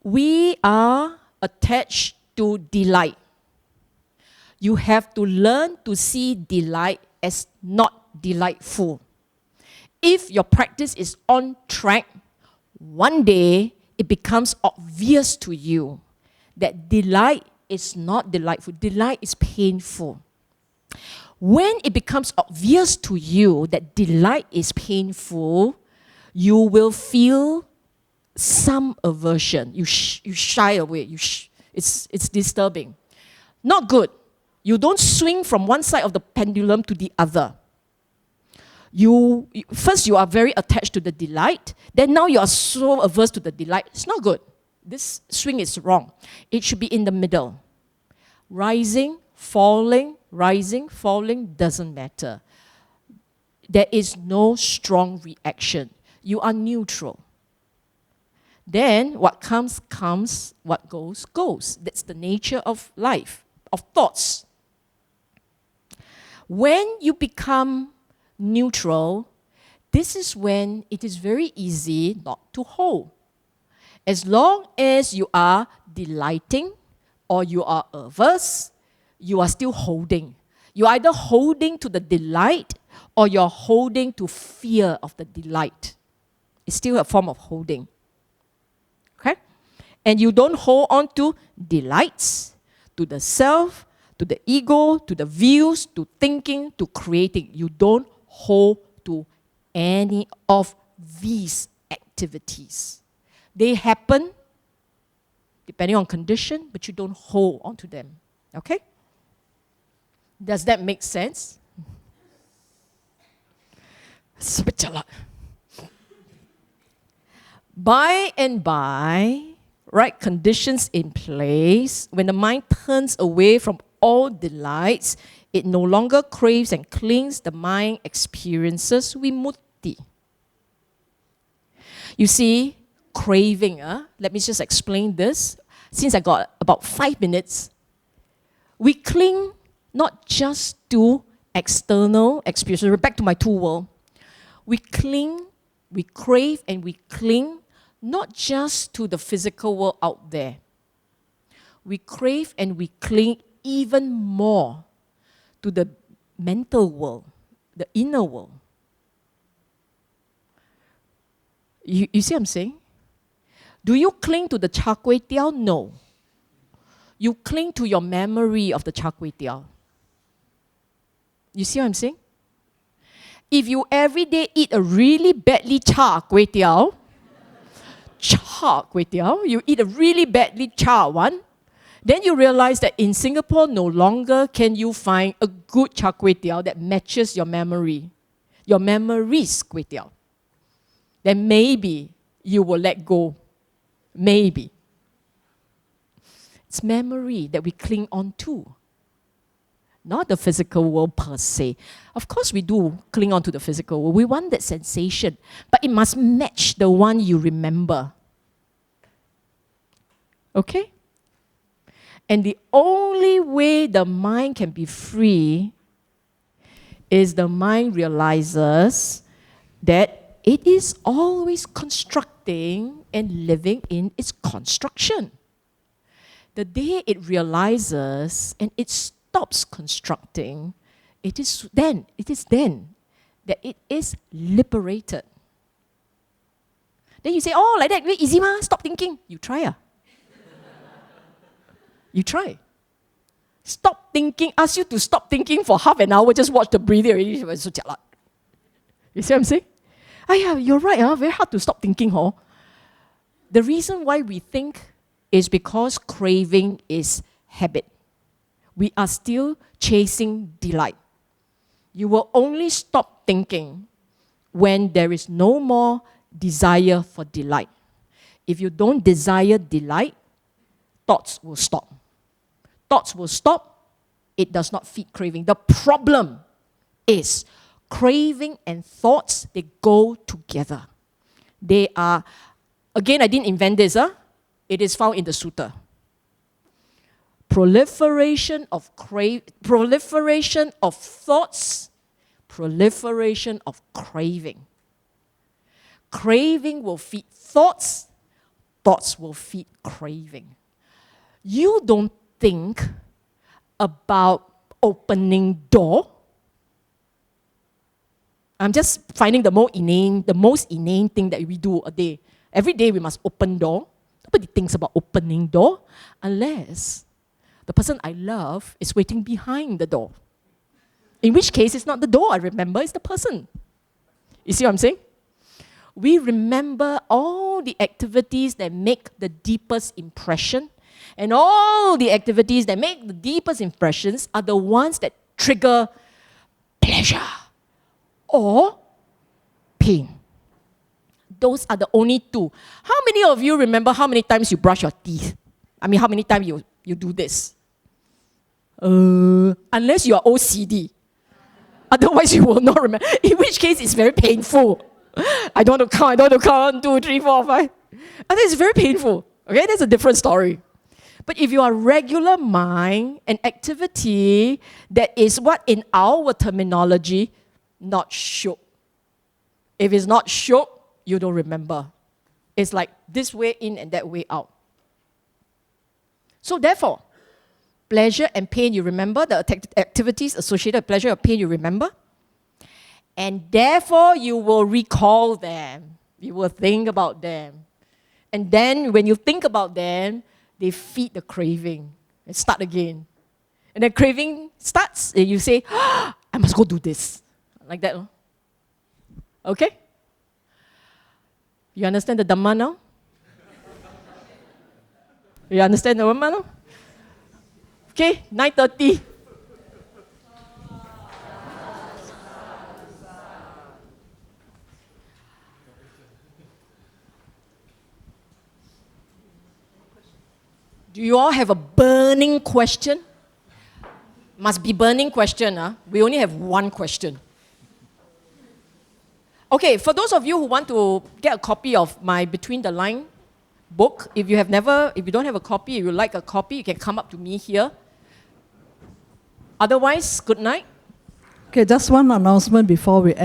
We are attached to delight. You have to learn to see delight as not delightful. If your practice is on track, one day it becomes obvious to you that delight is not delightful. Delight is painful. When it becomes obvious to you that delight is painful, you will feel some aversion. You shy away. It's disturbing. Not good. You don't swing from one side of the pendulum to the other. First, you are very attached to the delight. Then now you are so averse to the delight. It's not good. This swing is wrong. It should be in the middle. Rising, falling doesn't matter. There is no strong reaction. You are neutral. Then what comes, what goes, goes. That's the nature of life, of thoughts. When you become neutral, this is when it is very easy not to hold. As long as you are delighting or you are averse, you are still holding. You're either holding to the delight or you're holding to fear of the delight. It's still a form of holding. Okay? And you don't hold on to delights, to the self, to the ego, to the views, to thinking, to creating. You don't hold to any of these activities. They happen depending on condition, but you don't hold on to them. Okay? Does that make sense? It's a bit jalat. By and by, right conditions in place, when the mind turns away from all delights, it no longer craves and clings, the mind experiences vimutti. You see, craving, let me just explain this. Since I got about 5 minutes, we cling not just to external experiences. Back to my two world. We cling, we crave, and we cling not just to the physical world out there. We crave and we cling even more to the mental world, the inner world. You see what I'm saying? Do you cling to the char kway teow? No. You cling to your memory of the char kway teow. You see what I'm saying? If you every day eat a really badly char kway teow, you eat a really badly char one, then you realize that in Singapore no longer can you find a good char kway teow that matches your memory, your memory's kway teow. Then maybe you will let go. Maybe. It's memory that we cling on to, not the physical world per se. Of course we do cling on to the physical world. We want that sensation, but it must match the one you remember. Okay? And the only way the mind can be free is the mind realizes that it is always constructing and living in its construction. The day it realizes and it stops constructing, it is then that it is liberated. Then you say, oh, like that, very easy ma, stop thinking. You try. You try. Stop thinking, ask you to stop thinking for half an hour, just watch the breathing already. So jialat. You see what I'm saying? Yeah, you're right, very hard to stop thinking. The reason why we think is because craving is habit. We are still chasing delight. You will only stop thinking when there is no more desire for delight. If you don't desire delight, thoughts will stop. Thoughts will stop. It does not feed craving. The problem is craving and thoughts, they go together. They are, again, I didn't invent this. It is found in the sutta. Proliferation of thoughts, proliferation of craving. Craving will feed thoughts, thoughts will feed craving. You don't think about opening door. I'm just finding the most inane thing that we do a day. Every day we must open door. Nobody thinks about opening door unless the person I love is waiting behind the door. In which case, it's not the door I remember, it's the person. You see what I'm saying? We remember all the activities that make the deepest impression, and all the activities that make the deepest impressions are the ones that trigger pleasure or pain. Those are the only two. How many of you remember how many times you brush your teeth? I mean, how many times you do this? Unless you are OCD. Otherwise, you will not remember. In which case, it's very painful. I don't want to count. 1, 2, 3, 4, 5. I think it's very painful. Okay, that's a different story. But if you are regular mind, an activity that is what in our terminology, not shook. If it's not shook, you don't remember. It's like this way in and that way out. So therefore, pleasure and pain you remember, the activities associated with pleasure or pain you remember, and therefore you will recall them. You will think about them. And then when you think about them, they feed the craving and start again. And then craving starts and you say, I must go do this. Like that. Okay? You understand the Dhamma now? You understand the Dhamma now? Okay, 9:30. Do you all have a burning question? Must be burning question. We only have one question. Okay, for those of you who want to get a copy of my Between the Line book, if you don't have a copy, if you like a copy, you can come up to me here. Otherwise, good night. Okay, just one announcement before we end.